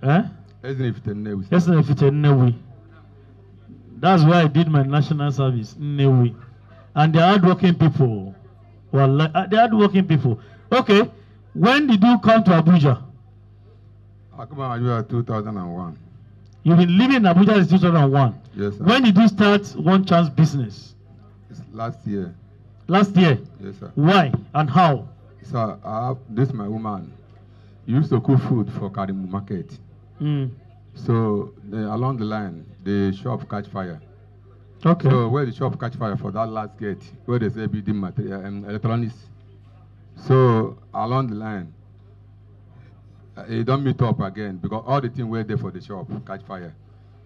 Eh? Ezinifite, Nnewi. Ezinifite, Nnewi. That's where I did my national service, Nnewi. And they're hardworking people. Well, they're hardworking people. Okay. When did you come to Abuja? I come to Abuja 2001. You've been living in Abuja since 2001. Yes, sir. When did you start One Chance business? It's last year. Last year? Yes, sir. Why and how? So I have this my woman. Used to cook food for Karimu market. So along the line, the shop catch fire. Okay. So where the shop catch fire for that last gate, where they say building material and electronics. So along the line, He don't meet up again because all the things were there for the shop catch fire.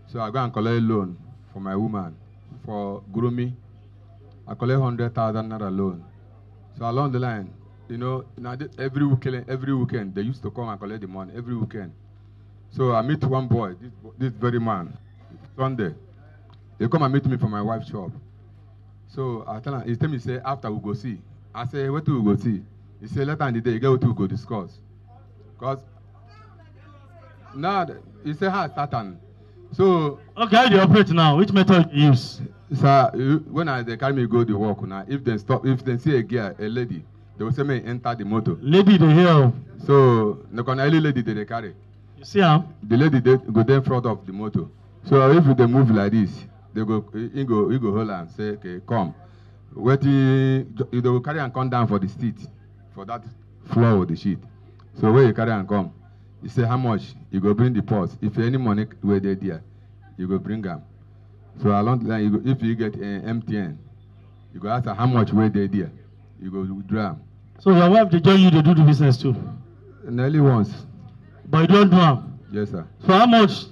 So I go and collect loan for my woman for Gurumi. I collect 100,000 naira loan. So along the line, you know, every weekend they used to come and collect the money every weekend. So I meet one boy, this very man, Sunday. They come and meet me for my wife's shop. So I tell him, he tell me, say, after we go see. I say, what do we go see? He say, later in the day, you get what we go discuss. Because now, he say, how Satan. So. Okay, how do you operate now? Which method do you use? Sir, when they carry me go to work now, if they see a girl, a lady, they will say me enter the motor. Lady, they hear. So, the only lady they carry. You see how? The lady they go there in front of the motor. So if they move like this, they go, he go hold and say, okay, come. They will carry and come down for the seat, for that floor of the sheet. So when you carry and come, you say how much, you go bring the purse. If any money were there, you go bring them. So along the line, if you get MTN, you go ask her how much were there, you go withdraw them. So your wife, they join you to do the business too? Nearly once. But you don't do them? Yes, sir. So how much,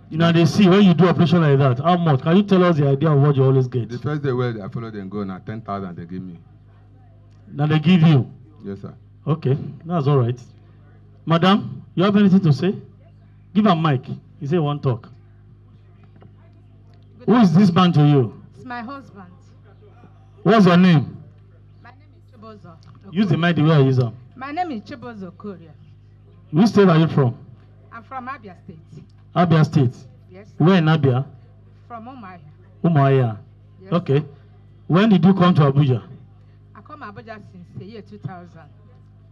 they see when you do operation like that, how much? Can you tell us the idea of what you always get? The first day where I follow them go, now 10,000 they give me. Now they give you? Yes, sir. Okay, that's all right. Madam, you have anything to say? Give a mic. He say one talk. Who is this man to you? It's my husband. What's your name? My name is Chibozo. Use the mic the way I use them. My name is Chibozo Korea. Which state are you from? I'm from Abia State. Abia State? Yes. Where in Abia? From Umuahia. Umuahia. Yes. Okay. When did you come to Abuja? I come to Abuja since the year 2000.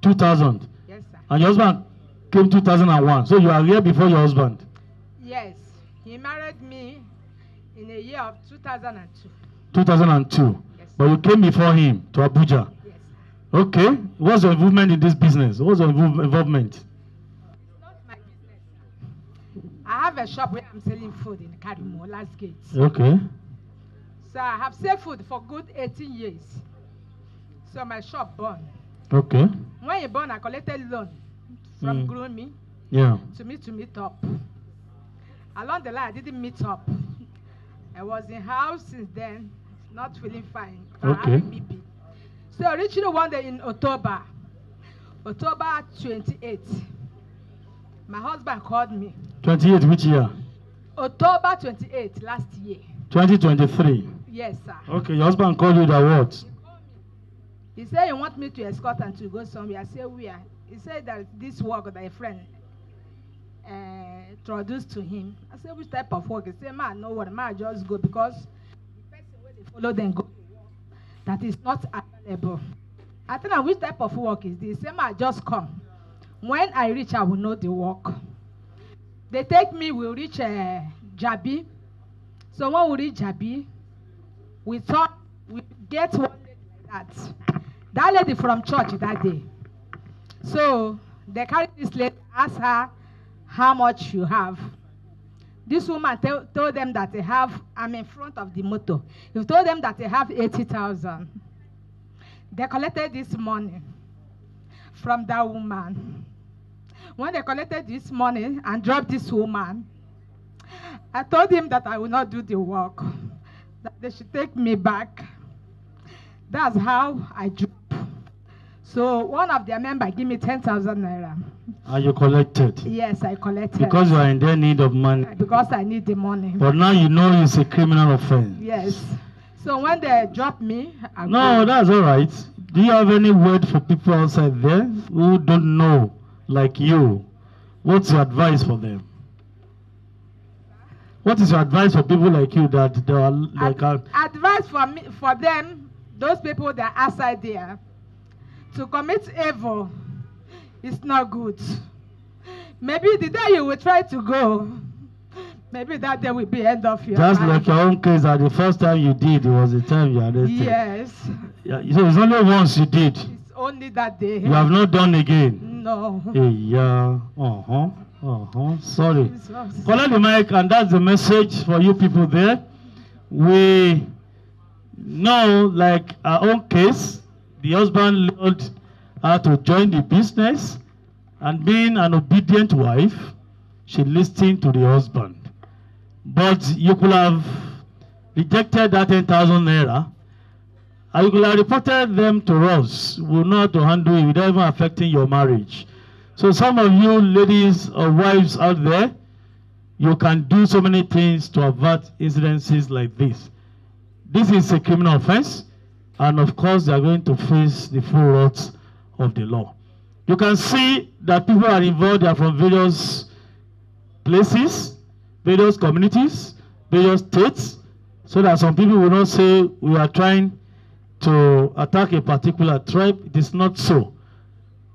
2000? Yes, sir. And your husband came 2001. So you are here before your husband? Yes. He married me in the year of 2002. 2002? Yes. But you came before him to Abuja? Yes. Okay. What's your involvement in this business? What's your involvement? It's not my business. I have a shop where I'm selling food in Karimo, last gate. Okay. So I have sold food for good 18 years. So my shop burned. Okay. When it burned, I collected loan from Groomy to meet up. Along the line, I didn't meet up. I was in house since then, not feeling fine. Okay. BP. So originally one day in October 28th, my husband called me. 28 which year? October 28th, last year. 2023? Yes, sir. Okay, your husband called you that what? He said he wants me to escort him to go somewhere. I said, where? He said that this work that a friend introduced to him. I said, which type of work? He said, man, no what, man, just go because the person where they follow them go to work that is not available. I tell him, which type of work is this? He said, man, just come. When I reach, I will know the work. They take me, we'll reach Jabi. So when we reach Jabi, we thought we get one lady like that. That lady from church that day. So they carried this lady, asked her how much you have. This woman told them that they have, I'm in front of the motor. He told them that they have 80,000. They collected this money from that woman. When they collected this money and dropped this woman, I told him that I will not do the work, that they should take me back. That's how I dropped. So one of their members gave me 10,000 naira. And you collected? Yes, I collected. Because you are in their need of money? Because I need the money. But now you know it's a criminal offense? Yes. So when they dropped me, I No, that's all right. Do you have any word for people outside there who don't know, like you? What's your advice for them? What is your advice for people like you that they can... Advice for them, those people that are outside there, to commit evil is not good. Maybe the day you will try to go, maybe that day will be end of your life. Just like your own case, that the first time you did, it was the time you arrested. Yes. Yeah, so it's only once you did. It's only that day. You have not done again. No. Yeah. Sorry. Collect the mic, and that's the message for you people there. We know, like our own case, the husband lured her to join the business, And being an obedient wife, she listened to the husband. But you could have rejected that 10,000 naira. And you could have reported them to us. We will know how to handle it without even affecting your marriage. So some of you ladies or wives out there, you can do so many things to avert incidences like this. This is a criminal offense, and of course they are going to face the full wrath of the law. You can see that people are involved. They are from various places, various communities, various states, so that some people will not say we are trying to attack a particular tribe. It is not so.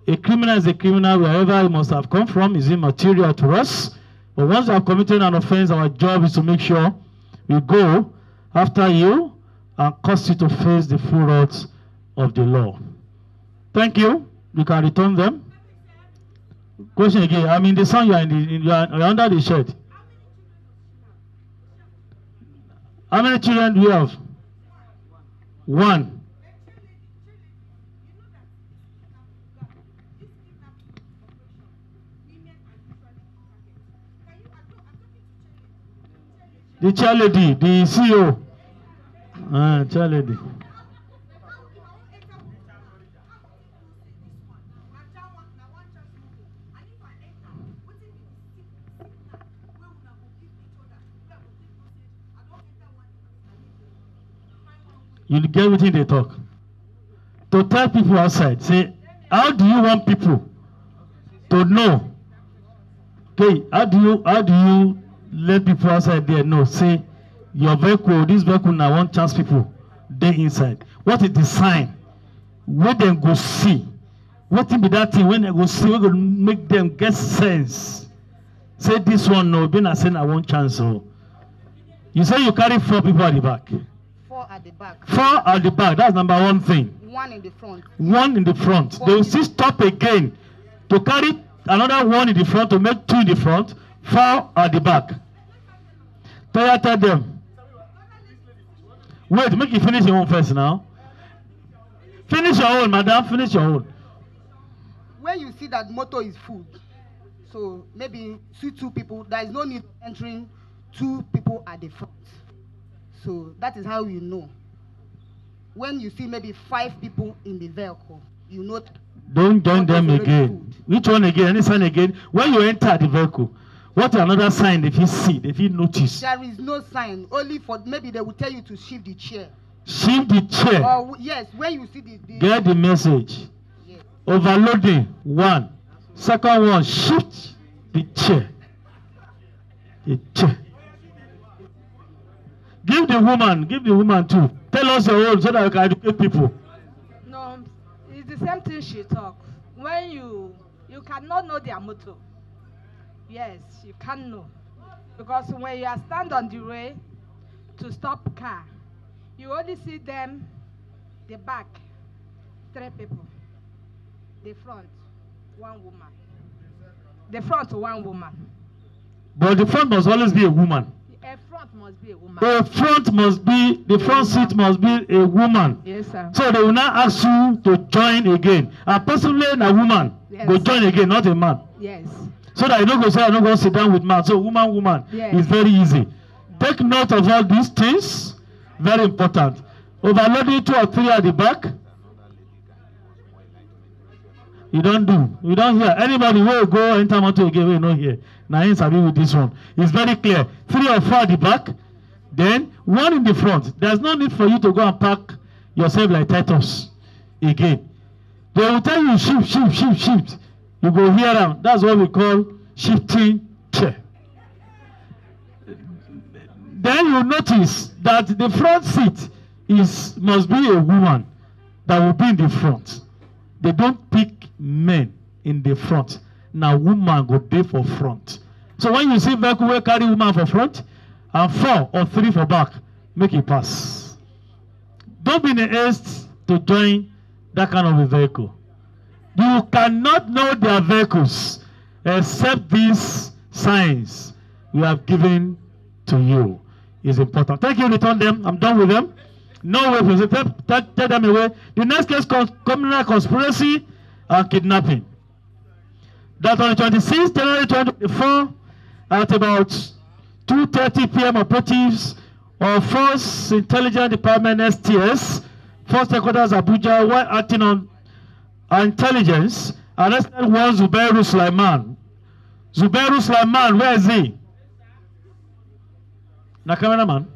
A criminal is a criminal wherever he must have come from. Is immaterial to us. But once you have committed an offense, our job is to make sure we go after you and cause you to face the full wrath of the law. Thank you. You can return them. Question again. I mean, the son, you are under the shed. How many children do you have? One. The chair lady, the CEO. Chair lady. You get everything they talk. To tell people outside, say, how do you want people to know? Okay, how do you let people outside there know? Say, your vehicle, this vehicle now want chance people they inside. What is the sign? Where them go see? What will be that thing when they go see? We're going to make them get sense. Say this one no, been a saying I want chance. So you say you carry 4 people at the back. 4 at the back. 4 at the back. That's number one thing. 1 in the front. 1 in the front. They will still stop again to carry another 1 in the front to make 2 in the front, 4 at the back. Tell them. Wait, make you finish your own first now. Finish your own, madam. Finish your own. When you see that motor is full, so maybe see 2 people, there is no need entering 2 people at the front. So that is how you know. When you see maybe 5 people in the vehicle, you know. Don't join them again. Which one again? Any sign again? When you enter the vehicle, what another sign if you see, if you notice? There is no sign. Only for maybe they will tell you to shift the chair. Shift the chair. Or yes, when you see the get the message. Yes. Overloading 1. Second one, shift the chair. The chair. Give the woman too. Tell us your own so that we can educate people. No, it's the same thing she talks. When you cannot know their motto. Yes, you can know. Because when you are stand on the way to stop car, you only see them, the back, 3 people. The front, 1 woman. The front, 1 woman. But the front must always be a woman. A front must be a woman. The front seat must be a woman. Yes, sir. So they will not ask you to join again. And possibly a woman go join again, not a man. Yes. So that you don't go say, I don't go sit down with man. So woman, yes. It's very easy. Take note of all these things. Very important. Overloading 2 or 3 at the back. You don't hear. Anybody will go enter motor again, we not here. Now I sabi with this one. It's very clear. 3 or 4 at the back. Then 1 in the front. There's no need for you to go and park yourself like Titus again. They will tell you shift. You go hear them. That's what we call shifting chair. Then you notice that the front seat must be a woman that will be in the front. They don't pick men in the front. Now woman go dey for front. So when you see vehicle wey carry woman for front and 4 or 3 for back, make it pass. Don't be in a haste to join that kind of a vehicle. You cannot know their vehicles except these signs we have given to you. It's important. Thank you. Return them. I'm done with them. No way. Take them away. The next case, criminal conspiracy and kidnapping. that on the 26th January 2024, at about 2:30 p.m., operatives of Force Intelligence Department (STS), Force Headquarters Abuja, while acting on intelligence, arrested one Zubairu Sulaiman. Zubairu Sulaiman, where is he? Na cameraman.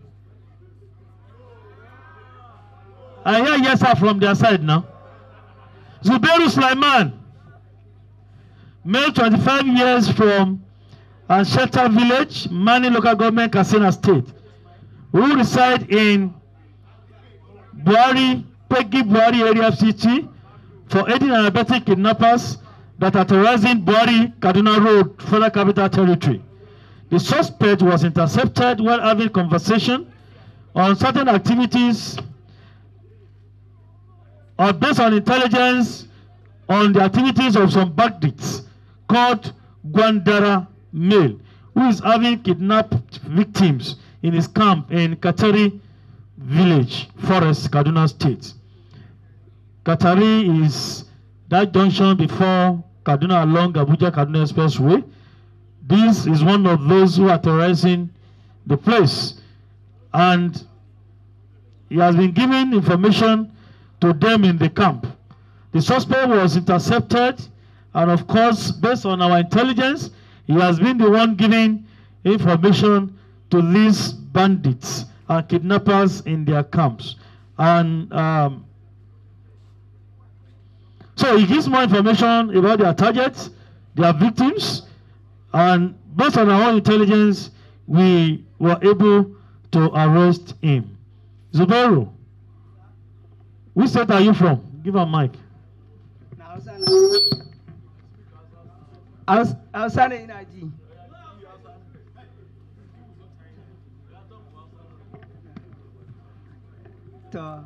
I hear yes sir from their side now. Zubairu Sulaiman, male 25 years from Ansheta village, Mani local government, Katsina state, who reside in Buhari, Peggy Buhari area of city for aiding and abetting kidnappers that are terrorizing Buhari, Kaduna Road, Federal Capital Territory. The suspect was intercepted while having conversation on certain activities or based on intelligence on the activities of some bandits called Gwandara male, who is having kidnapped victims in his camp in Katari village, Forest, Kaduna State. Katari is that junction before Kaduna along Abuja-Kaduna Expressway. This is one of those who are terrorizing the place, and he has been given information to them in the camp. The suspect was intercepted, and of course, based on our intelligence, he has been the one giving information to these bandits and kidnappers in their camps. And so he gives more information about their targets, their victims, and based on our own intelligence, we were able to arrest him. Zubairu, which state are you from? Give a mic. Hausa ne ina ji. To,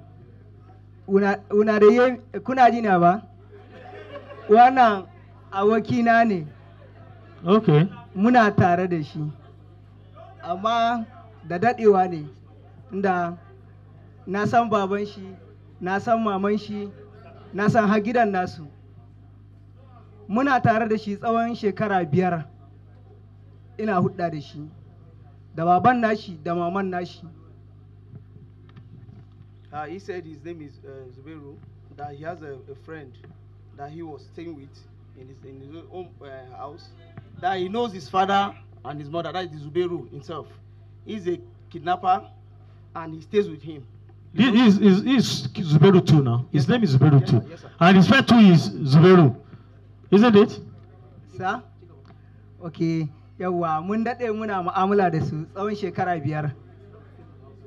una da yi, kuna ji na ba? Wannan abokina ne. Okay. Muna tare da shi. Amma da daɗewa ne, inda na san baban shi, na san maman shi, na san har gidan nasu. Muna tare da shi tsawon shekara 5 ina hudda da shi, da baban nashi da maman nashi. He said his name is Zubairu, that he has a friend that he was staying with in his own house, that he knows his father and his mother, that is Zubairu himself. He's a kidnapper and he stays with him. He's Zubairu too now. His name is Zubairu too. Yes, sir. And his friend too is Zubairu. Isn't it? Sir? Okay. Yawwa, mun daɗe muna mu'amala da su tsawon shekara 5.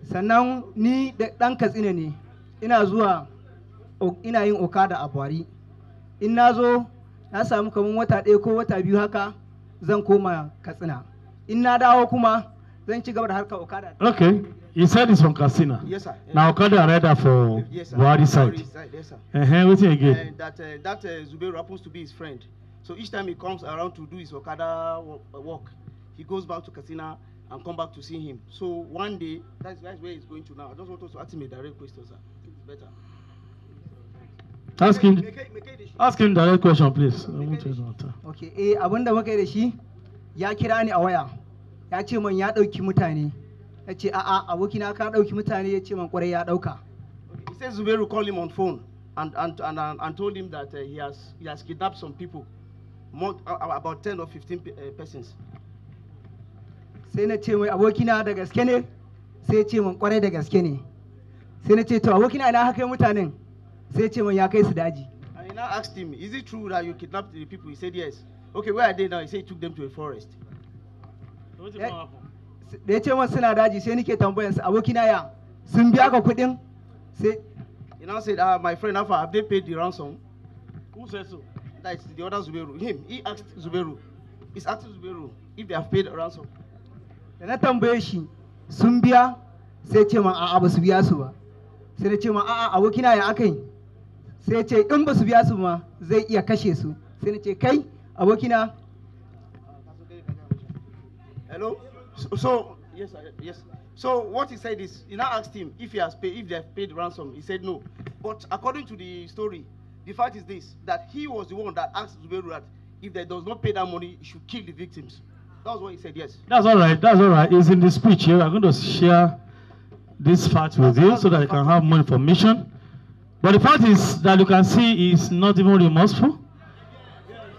Sannan ni da ɗan Katsina ne, ina zuwa ina yin okada a Buhari. In na zo, na samu kamar wata 1 ko wata 2 haka, zan koma Katsina. In na dawo kuma, zan ci gaba da harkar okada. Okay. He said he's from Katsina. Yes, sir. Now okada radar for yes, sir. Buhari side. Yes, sir. Waiting again. That Zubairu happens to be his friend. So each time he comes around to do his okada work, he goes back to Katsina and come back to see him. So one day, that's where he's going to now. I just want us to ask him a direct question, sir. It's better. Ask him direct question, please. Okay, abin da muka yi da shi, ya kira ni a waya. Ya ce man ya ɗauki mutane. Ya ce a'a, abokina ka ɗauki mutane, ya ce man ƙwarai ya ɗauka. He says Zubairu called him on phone and told him that he has kidnapped some people, about 10 or 15 persons. Sai na ce mai abokina da gaske ne, sai ya ce man ƙwarai da gaske ne. Sai na ce to abokina ina haka mutanen, sai ya ce man ya kai su daji. And he now asked him, is it true that you kidnapped the people? He said yes. Okay, where are they now? He said he took them to a forest. Da ya ce man suna daji, sai nike tambayansa abokina ya sun biya ka kuɗin? Sai he now said, my friend, have they paid the ransom? Who said so? That's the other Zubairu. He asked Zubairu. He's asking Zubairu if they have paid a ransom. Da na tambaye shi sun biya, sai ce man a'a ba su biya su ba. Sai na ce man a'a abokina ya akai. Sai ce in ba su biya su ma zai iya kashe su. Sai na ce kai abokina. Hello? So yes, yes. So what he said is, he now asked him if they have paid ransom. He said no. But according to the story, the fact is this: that he was the one that asked Zubairu that if they does not pay that money, he should kill the victims. That's what he said, yes. That's all right. That's all right. It's in the speech here. I'm going to share this fact with you so that you can have more information. But the fact is that you can see he's not even remorseful.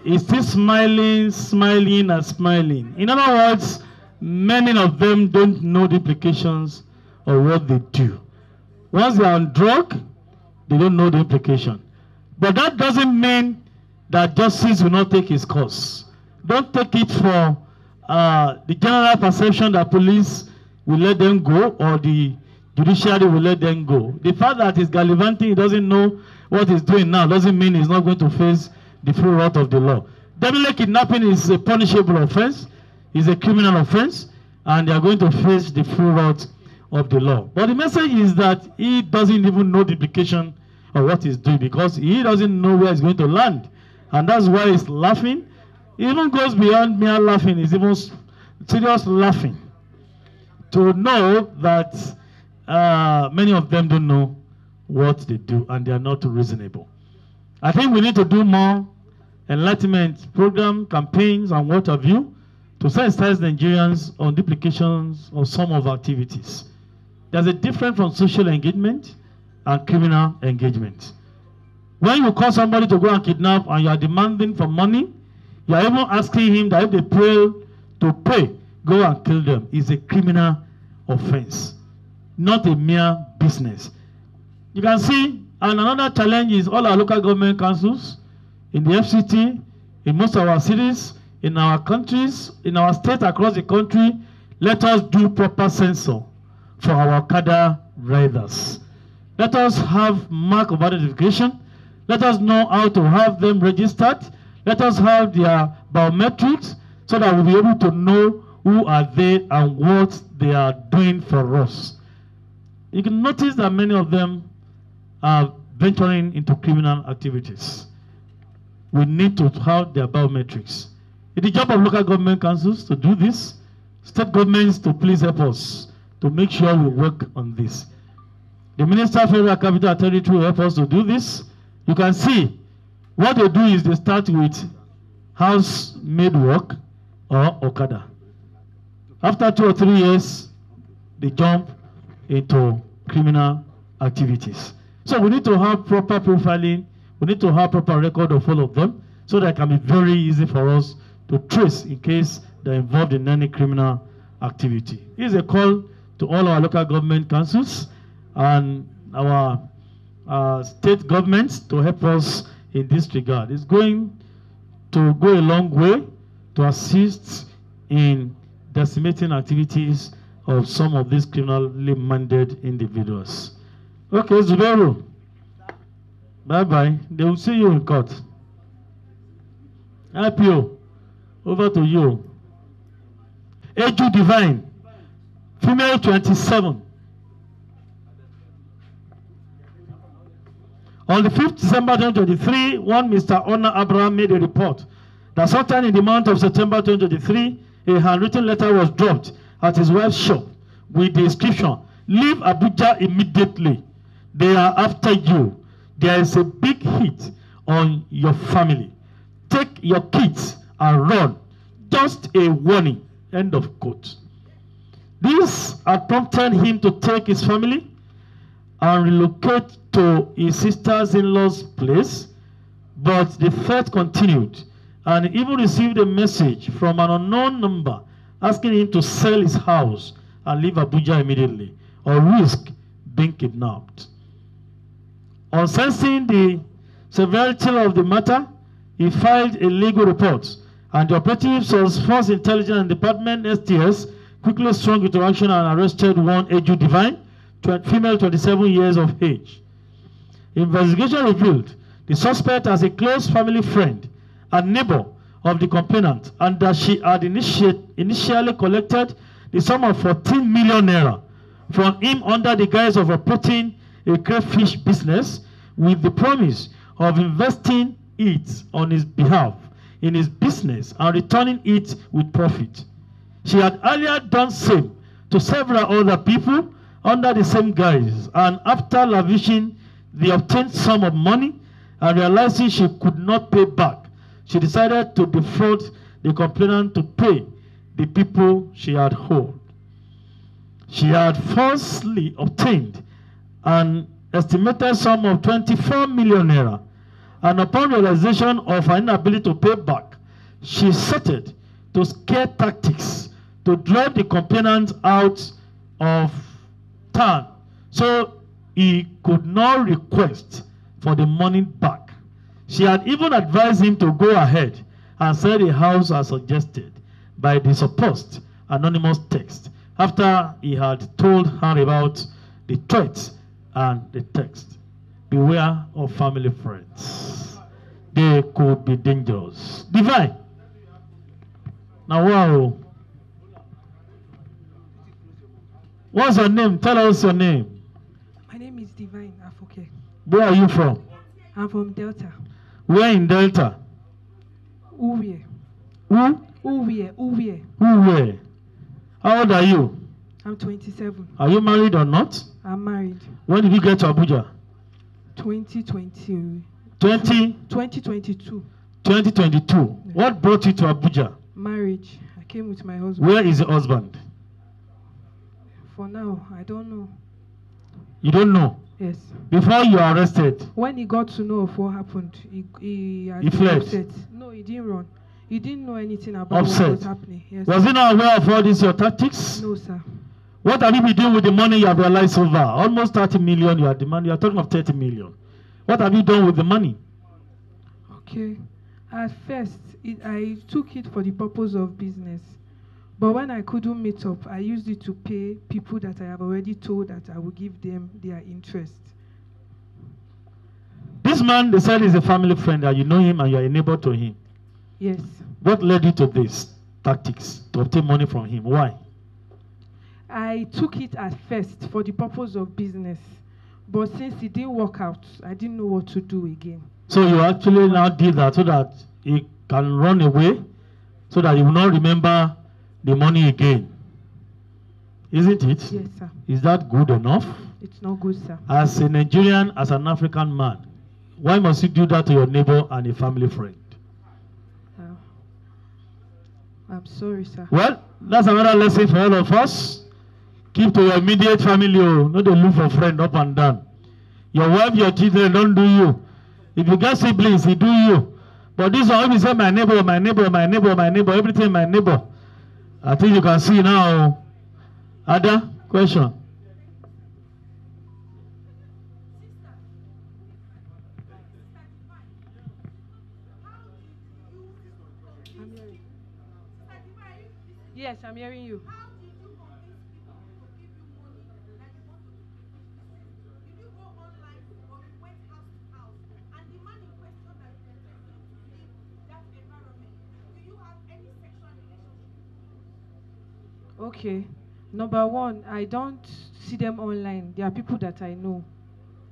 He's still smiling, smiling, and smiling. In other words, many of them don't know the implications of what they do. Once they are on drug, they don't know the implication. But that doesn't mean that justice will not take its course. Don't take it for the general perception that police will let them go or the judiciary will let them go. The fact that he's gallivanting, he doesn't know what he's doing now, doesn't mean he's not going to face the full wrath of the law. Definitely kidnapping is a punishable offense, is a criminal offense, and they are going to face the full wrath of the law. But the message is that he doesn't even know the implication of what he's doing because he doesn't know where he's going to land. And that's why he's laughing. It even goes beyond mere laughing, it's even serious laughing. To know that many of them don't know what they do and they are not reasonable. I think we need to do more enlightenment program, campaigns, and what have you to sensitize Nigerians on the implications of some of our activities. There's a difference from social engagement and criminal engagement. When you call somebody to go and kidnap and you are demanding for money, you are even asking him that if they fail to pay, go and kill them. It's a criminal offense, not a mere business. You can see, and another challenge is all our local government councils, in the FCT, in most of our cities, in our countries, in our states across the country, let us do proper censor for our Okada riders. Let us have mark of identification. Let us know how to have them registered. Let us have their biometrics so that we'll be able to know who are they and what they are doing for us. You can notice that many of them are venturing into criminal activities. We need to have their biometrics. It's the job of local government councils to do this. State governments to please help us to make sure we work on this. The Minister of Federal Capital Territory will help us to do this. You can see what they do is they start with house-made work or Okada. After 2 or 3 years, they jump into criminal activities. So we need to have proper profiling. We need to have proper record of all of them so that it can be very easy for us to trace in case they're involved in any criminal activity. Here's a call to all our local government councils and our state governments to help us in this regard. It's going to go a long way to assist in decimating activities of some of these criminally minded individuals. Okay, Zubero. Bye-bye. They will see you in court. IPO, over to you. Eju Divine, female 27. On the 5th December 2023, one Mr. Honor Abraham made a report that sometime in the month of September 2023, a handwritten letter was dropped at his wife's shop with the inscription, "Leave Abuja immediately. They are after you. There is a big hit on your family. Take your kids and run. Just a warning." End of quote. This had prompted him to take his family and relocate to his sister-in-law's place, but the threat continued, and he even received a message from an unknown number asking him to sell his house and leave Abuja immediately or risk being kidnapped. On sensing the severity of the matter, he filed a legal report, and the operatives of Force Intelligence Department (STS) quickly swung into action and arrested one Eju Divine, female 27 years of age. Investigation revealed the suspect as a close family friend and neighbor of the complainant, and that she had initially collected the sum of 14 million naira from him under the guise of operating a crayfish business with the promise of investing it on his behalf in his business and returning it with profit. She had earlier done same to several other people under the same guise, and after lavishing the obtained sum of money and realizing she could not pay back, she decided to defraud the complainant to pay the people she had owed. She had falsely obtained an estimated sum of 24 million naira, and upon realization of her inability to pay back, she started to scare tactics to drive the complainant out of town so he could not request for the money back. She had even advised him to go ahead and sell the house as suggested by the supposed anonymous text after he had told her about the threats and the text. Beware of family friends. They could be dangerous. Divine. Now, wow. What's your name? Tell us your name. My name is Divine Afoke. Where are you from? I'm from Delta. Where in Delta? Uwe. Who? Uwe. Uwe. How old are you? I'm 27. Are you married or not? I'm married. When did you get to Abuja? 2022. 2022. 2022. Yeah. What brought you to Abuja? Marriage. I came with my husband. Where is the husband? For now, I don't know. You don't know? Yes. Before you are arrested? When he got to know of what happened, he fled? Upset. No, he didn't run. He didn't know anything about upset. what was happening. Yes. Was he not aware of all these your tactics? No, sir. What have you been doing with the money you have realized so far? Almost 30 million you are demanding. You are talking of 30 million. What have you done with the money? Okay. At first, I took it for the purpose of business. But when I couldn't meet up, I used it to pay people that I have already told that I will give them their interest. This man, they said, is a family friend, that you know him and you are a neighbor to him. Yes. What led you to this tactics, to obtain money from him? Why? I took it at first for the purpose of business. But since it didn't work out, I didn't know what to do again. So you actually now did that so that he can run away, so that he will not remember the money again. Isn't it? Yes, sir. Is that good enough? It's not good, sir. As a Nigerian, as an African man, why must you do that to your neighbor and a family friend? I'm sorry, sir. Well, that's another lesson for all of us. Keep to your immediate family, not the look for friend up and down. Your wife, your children don't do you. If you get siblings, he do you. But this one, if you say my neighbor, my neighbor, my neighbor, my neighbor, everything my neighbor. I think you can see now. Other question? Yes, I'm hearing you. Okay. Number one, I don't see them online. They are people that I know.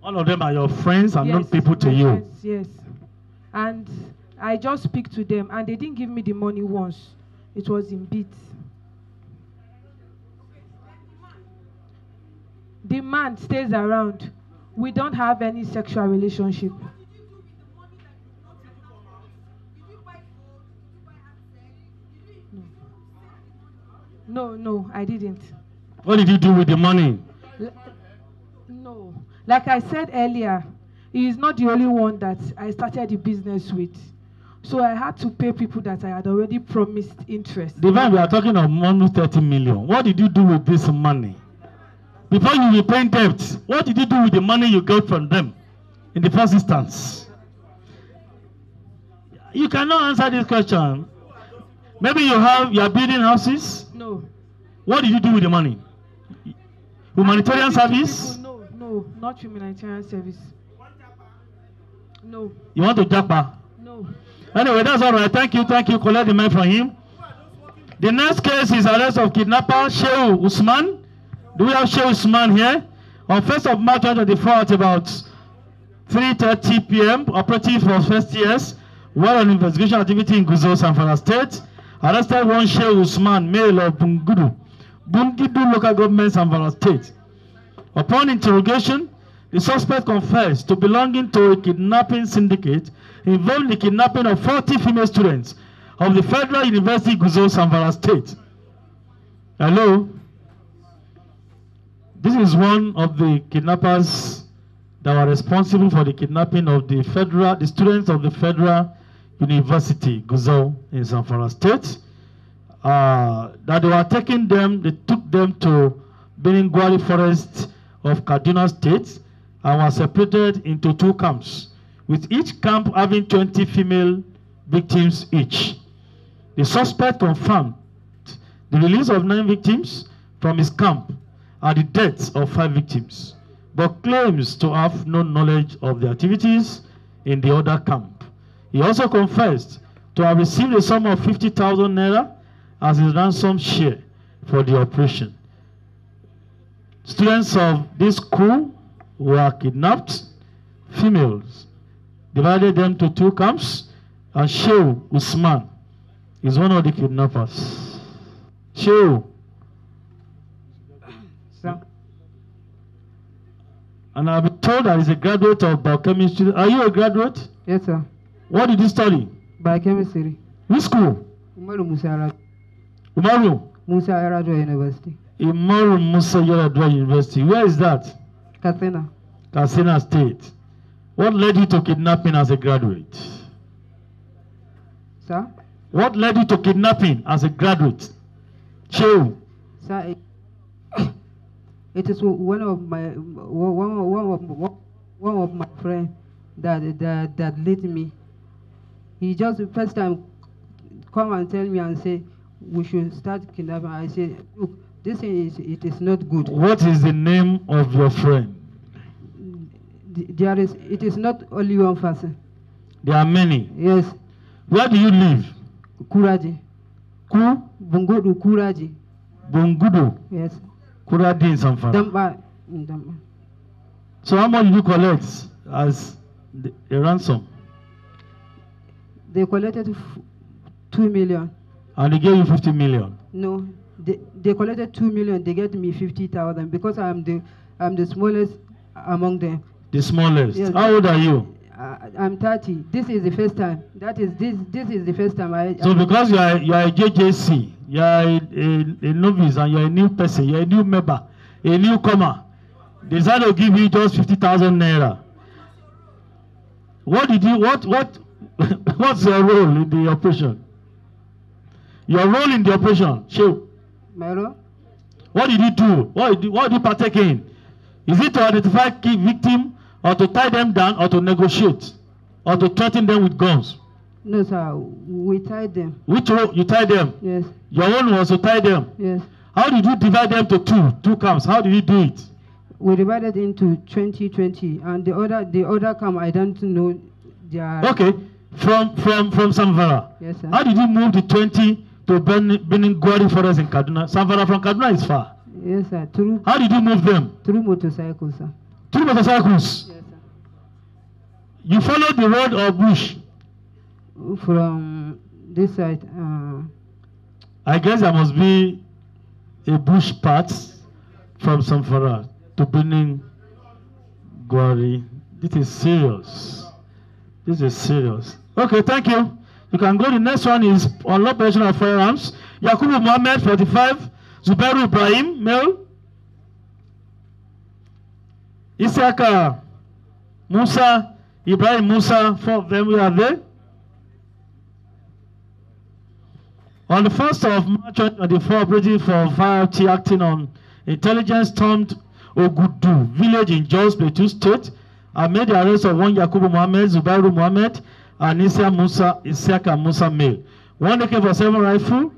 All of them are your friends and yes, not people to you? Friends, yes. And I just speak to them, and they didn't give me the money once. It was in bits. The man stays around. We don't have any sexual relationship. No, I didn't. What did you do with the money? No. Like I said earlier, he is not the only one that I started the business with. So I had to pay people that I had already promised interest. Divine, we are talking of almost 30 million. What did you do with this money? Before you repay debt, what did you do with the money you got from them in the first instance? You cannot answer this question. Maybe you are building houses? No. What did you do with the money? Humanitarian service? No, not humanitarian service. No. You want to japa? No. Anyway, that's all right. Thank you. Collect the money from him. The next case is arrest of kidnapper Shehu Usman. Do we have Shehu Usman here? On 1st of March 2024 at about 3:30 p.m., operative for first years, while on investigation activity in Guzo, Zamfara State, arrested one Shehu Usman, male of Bungidu local government, Zamfara State. Upon interrogation, The suspect confessed to belonging to a kidnapping syndicate involving the kidnapping of 40 female students of the Federal University Gusau, Zamfara State. Hello? This is one of the kidnappers that were responsible for the kidnapping of the students of the Federal University Gusau in Zamfara State. That they were taking them, they took them to Beningwari Forest of Kaduna State and were separated into 2 camps, with each camp having 20 female victims each. The suspect confirmed the release of 9 victims from his camp and the deaths of 5 victims, but claims to have no knowledge of the activities in the other camp. He also confessed to have received a sum of 50,000 naira as his ransom share for the operation. Students of this school were kidnapped, females, divided them to 2 camps, and Shehu Usman is one of the kidnappers. Shehu. Sir. And I've been told that he's a graduate of biochemistry. Are you a graduate? Yes, sir. What did you study? Biochemistry. Which school? Umaru Musa Yar'Adua. Umaru? Musa Yar'Adua University. Umaru Musa Yar'Adua University. Where is that? Katsina. Katsina State. What led you to kidnapping as a graduate? Sir? What led you to kidnapping as a graduate? Shehu. Sir, it is one of my friends that led me. He just the first time come and tell me and say we should start kidnapping. I said, look, this it is not good. What is the name of your friend? It is not only one person. There are many. Yes. Where do you live? Kuraji. Ku? Bungudu Kuraji. Bungudu? Yes. Kuraji in Zamfara. Dampa. So how much did you collect as a ransom? They collected 2 million. And they gave you 50 million? No, they collected 2 million. They get me 50,000 because I'm the smallest among them. The smallest. Yes. How old are you? I'm 30. This is the first time. This is the first time I. So because you are a JJC, you are a novice and you are a new person, you are a new member, a newcomer, they decided to give you just 50,000 naira. What's your role in the operation? Your role in the operation, Shehu. My role? What did you do? What did you partake in? Is it to identify key victim, or to tie them down, or to negotiate, or to threaten them with guns? No, sir. We tied them. Which role? You tied them? Yes. Your own was to tie them? Yes. How did you divide them to two camps? How did you do it? We divided into 2020, and the other camp I don't know their. Okay, from Zamfara. Yes, sir. How did you move the 20 to Beningwari Forest in Kaduna? Zamfara from Kaduna is far. Yes, sir. Through. How did you move them? Through motorcycles, sir. Through motorcycles. Yes, sir. You followed the road or bush? From this side. I guess there must be a bush path from Zamfara to Beningwari. This is serious. This is serious. Okay, thank you. You can go. The next one is on operation of firearms. Yakubu Mohammed, 45. Zubairu Ibrahim, male. Isiaka Musa, Ibrahim Musa, 4 of them we are there. On the 1st of March 2024, operating for FIRT acting on intelligence stormed Ogudu village in Jos Plateau State and made the arrest of one Yakubu Mohammed, Zubairu Mohammed, and Isiaka Musa male. One AK-47 rifle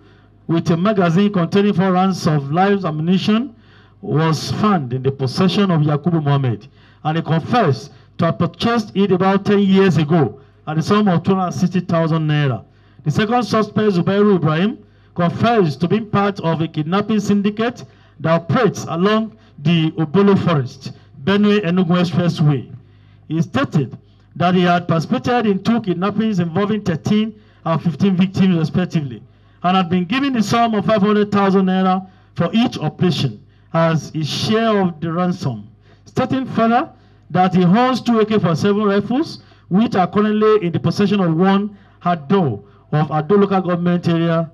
with a magazine containing 4 rounds of live ammunition was found in the possession of Yakubu Mohammed, and he confessed to have purchased it about 10 years ago at the sum of 260,000 naira. The second suspect, Zubairu Ibrahim, confessed to being part of a kidnapping syndicate that operates along the Obolo Forest, Benue Enugu Expressway. He stated that he had participated in 2 kidnappings involving 13 and 15 victims respectively, and had been given the sum of 500,000 naira for each operation as his share of the ransom, stating further that he owns 2 AK-47 rifles, which are currently in the possession of one Ado of Ado local government area.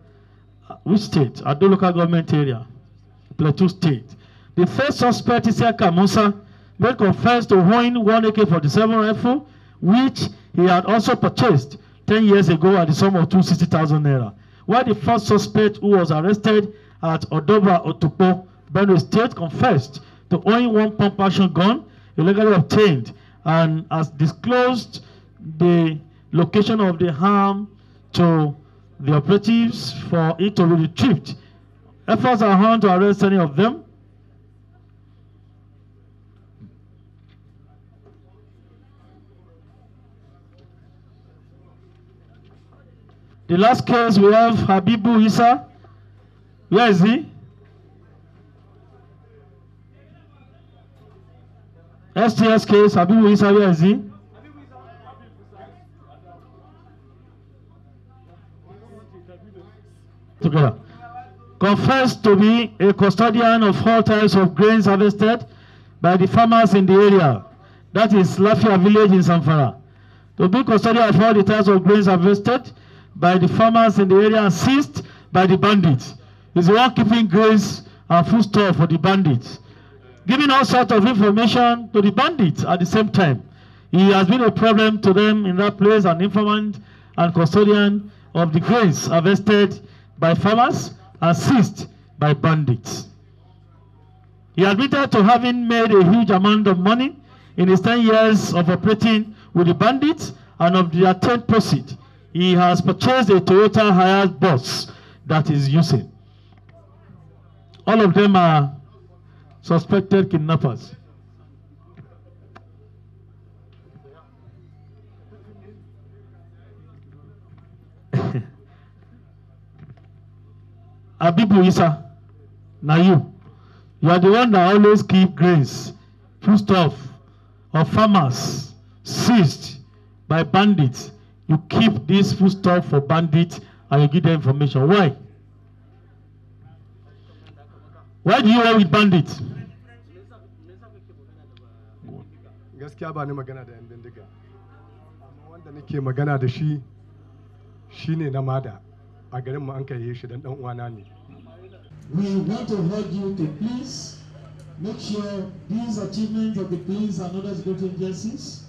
Which state? Ado local government area, Plateau State. The first suspect, Isiaka Musa, made confess to owning 1 AK-47 rifle, which he had also purchased 10 years ago at the sum of 260,000 naira. While the first suspect, who was arrested at Odoba Otupo, Benue State, confessed to owning 1 pump-action gun illegally obtained and has disclosed the location of the arm to the operatives for it to be retrieved. Efforts are on to arrest any of them. The last case we have Habibu Isa. Where is he? STS case, Habibu Isa, where is he? Together. Confessed to be a custodian of all types of grains harvested by the farmers in the area. That is Lafia village in Zamfara. To be custodian of all the types of grains harvested by the farmers in the area and seized by the bandits. He's the one keeping grains and foodstuff for the bandits, giving all sorts of information to the bandits at the same time. He has been a problem to them in that place, an informant and custodian of the grains harvested by farmers and seized by bandits. He admitted to having made a huge amount of money in his 10 years of operating with the bandits, and of the attained proceed, he has purchased a Toyota hired bus that is using. All of them are suspected kidnappers. Abibu Isa, now you are the one that always keep grains, foodstuff of farmers seized by bandits. You keep this foodstuff for bandits and you give them information. Why? Why do you work with bandits? Gaskiya ba ni magana da yan bindiga. Amma wanda nake magana da shi shine na mada. A garin mu an kai shi dan uwana ne. We want to urge you to please make sure these achievements of the police and other security agencies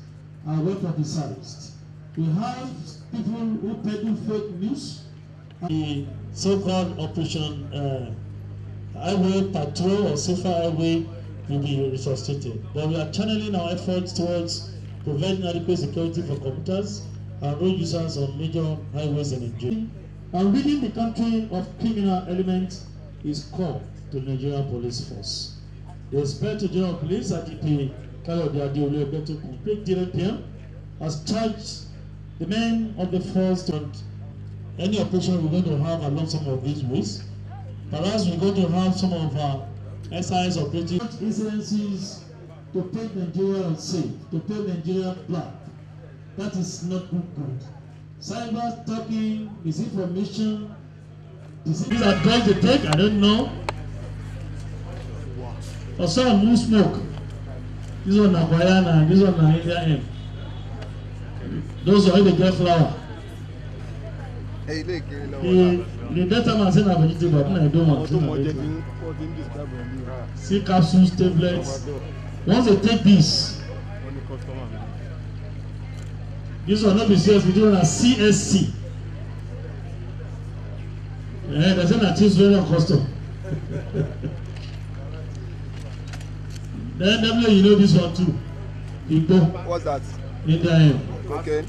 are well publicized. We have people who peddle fake news. The so-called Operation Highway Patrol or Safer Highway will be resuscitated. But we are channeling our efforts towards providing adequate security for commuters and road users on major highways in Nigeria. And ridding the country of criminal elements is core to the Nigerian police force. The Inspector General of Police, ACP Olumuyiwa Adejobi, has charged the men of the force to any operation we're going to have along some of these ways. Perhaps we're going to have some of our SIS operating incidences to paint Nigeria unsafe, to paint Nigeria black. That is not good. Cyber stalking, misinformation, these are drugs they take, I don't know. Or some who smoke. This one is Guyana, this one is India M. Those are the get flour. The data man said I'm vegetable, but I don't want. See capsules, tablets. Once they take this will not be serious, we do it as CSC. Yeah, that's an artist very custom. Then W, you know this one too. Igbo. What's that? India. Okay.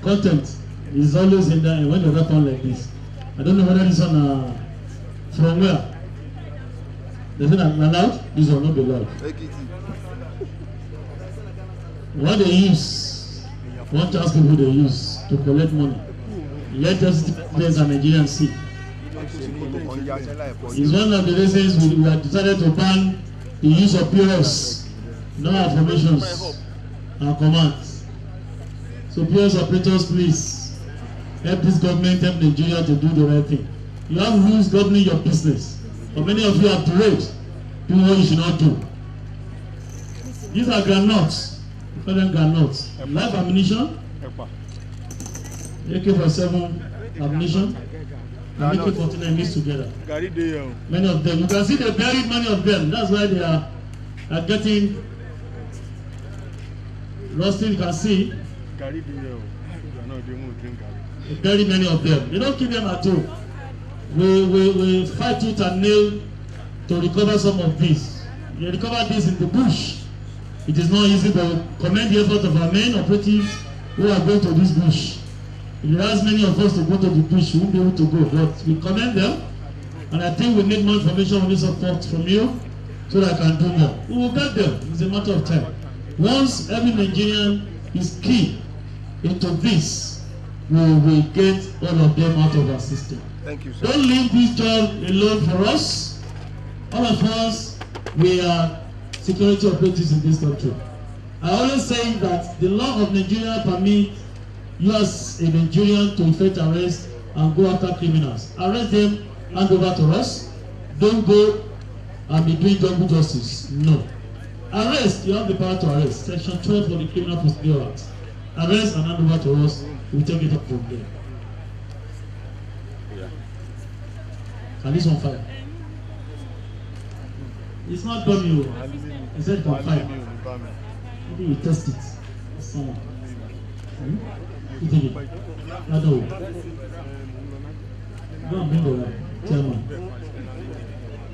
Content is always in there when you wrap on like this. I don't know whether this one from where. Is it allowed? This one not be allowed. What they use, what task people they use to collect money. Let us players and Nigerians see. It's one of the reasons we have decided to ban the use of POS, no affirmations and commands. So POS operators, please help this government, help Nigeria to do the right thing. You have rules governing your business, but many of you have delayed doing what you should not do. These are granules. We call them granules. Live ammunition. AK-47 ammunition. And AK-49 mixed together. Many of them. You can see they buried many of them. That's why they are getting rusty. You can see. Very many of them. They don't keep them at home. We fight tooth and nail to recover some of these. We recover this in the bush. It is not easy, but commend the effort of our main operatives who are going to this bush. If you ask many of us to go to the bush, we won't be able to go, but we commend them. And I think we need more information on this support from you so that I can do more. We will get them. It's a matter of time. Once every Nigerian is key into this, we will get all of them out of our system. Thank you, sir. Don't leave this job alone for us. All of us, we are security operatives in this country. I always say that the law of Nigeria permits you as a Nigerian to effect arrest and go after criminals. Arrest them, hand over to us. Don't go and be doing double justice. No. Arrest, you have the power to arrest. Section 12 of the Criminal Procedure Act. Arrest and hand over to us. We'll take it up from there. And this on fire. It's not dummy. He said on fire. Maybe you test it. Someone. You take it. No. Go and bring the chairman.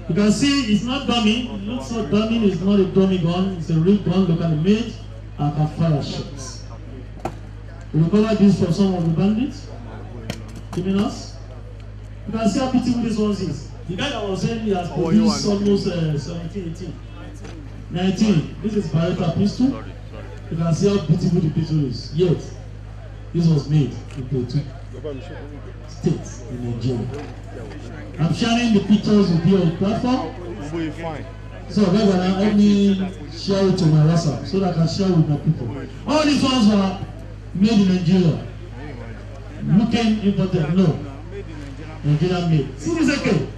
You can see it's not dummy. It looks so dummy. It's not a dummy gun. It's a real gun. Look at the image and can fire shots. We recover this from some of the bandits, criminals. You can see how beautiful this one is. The guy that was saying he has produced almost 17, 18, 19. This is Beretta pistol. You can see how beautiful the pistol is. Yet, this was made in the two states in Nigeria. I'm sharing the pictures with you on the platform. So let me share it to my WhatsApp so that I can share with my people. All these ones are made in Nigeria. Looking imported, no. Nigerian made. See this AK?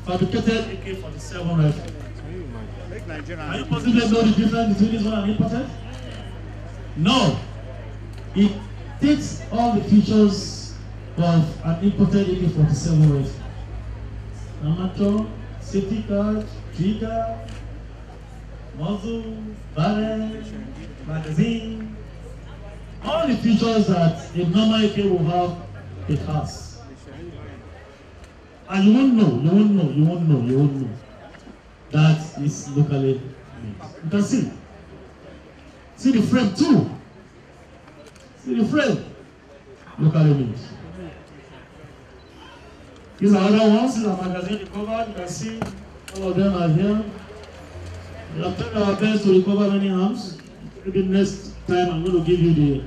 Fabricated AK-47 rifle. Can you possibly know the difference between this one and imported? No. It takes all the features of an imported AK-47 rifle. Amateur, safety card, trigger, muzzle, barrel, magazine, all the features that a normal AK will have, it has. And you won't know that is locally made. You can see. See the frame too. See the frame. Locally made. These are other ones. These are magazine recovered. You can see all of them are here. We have tried our best to recover many arms. Maybe next time I'm going to give you the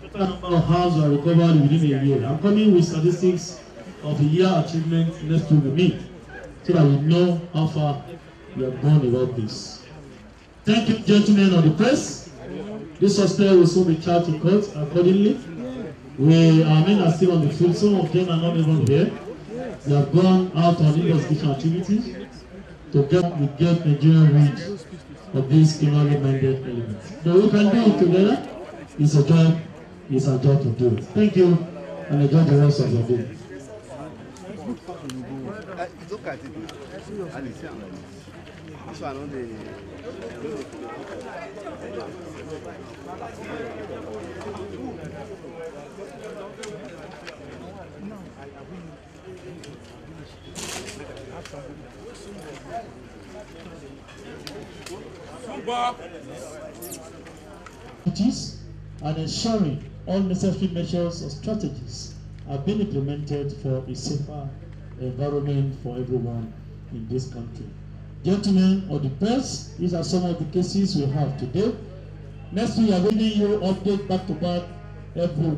total number of arms that are recovered within a year. I'm coming with statistics of the year achievement next to the meet so that we know how far we have gone about this. Thank you, gentlemen of the press. This suspect will soon be charged in court accordingly. Our men are still on the field. Some of them are not even here. They have gone out on investigation activities to get Nigerian rid of these criminally minded elements. So we can do it together. It's a job. It's our job to do it. Thank you, and enjoy the rest of your day. And ensuring all necessary measures or strategies have been implemented for a safer environment for everyone in this country. Gentlemen of the press, these are some of the cases we have today. Next week, we are giving you update back to back every week.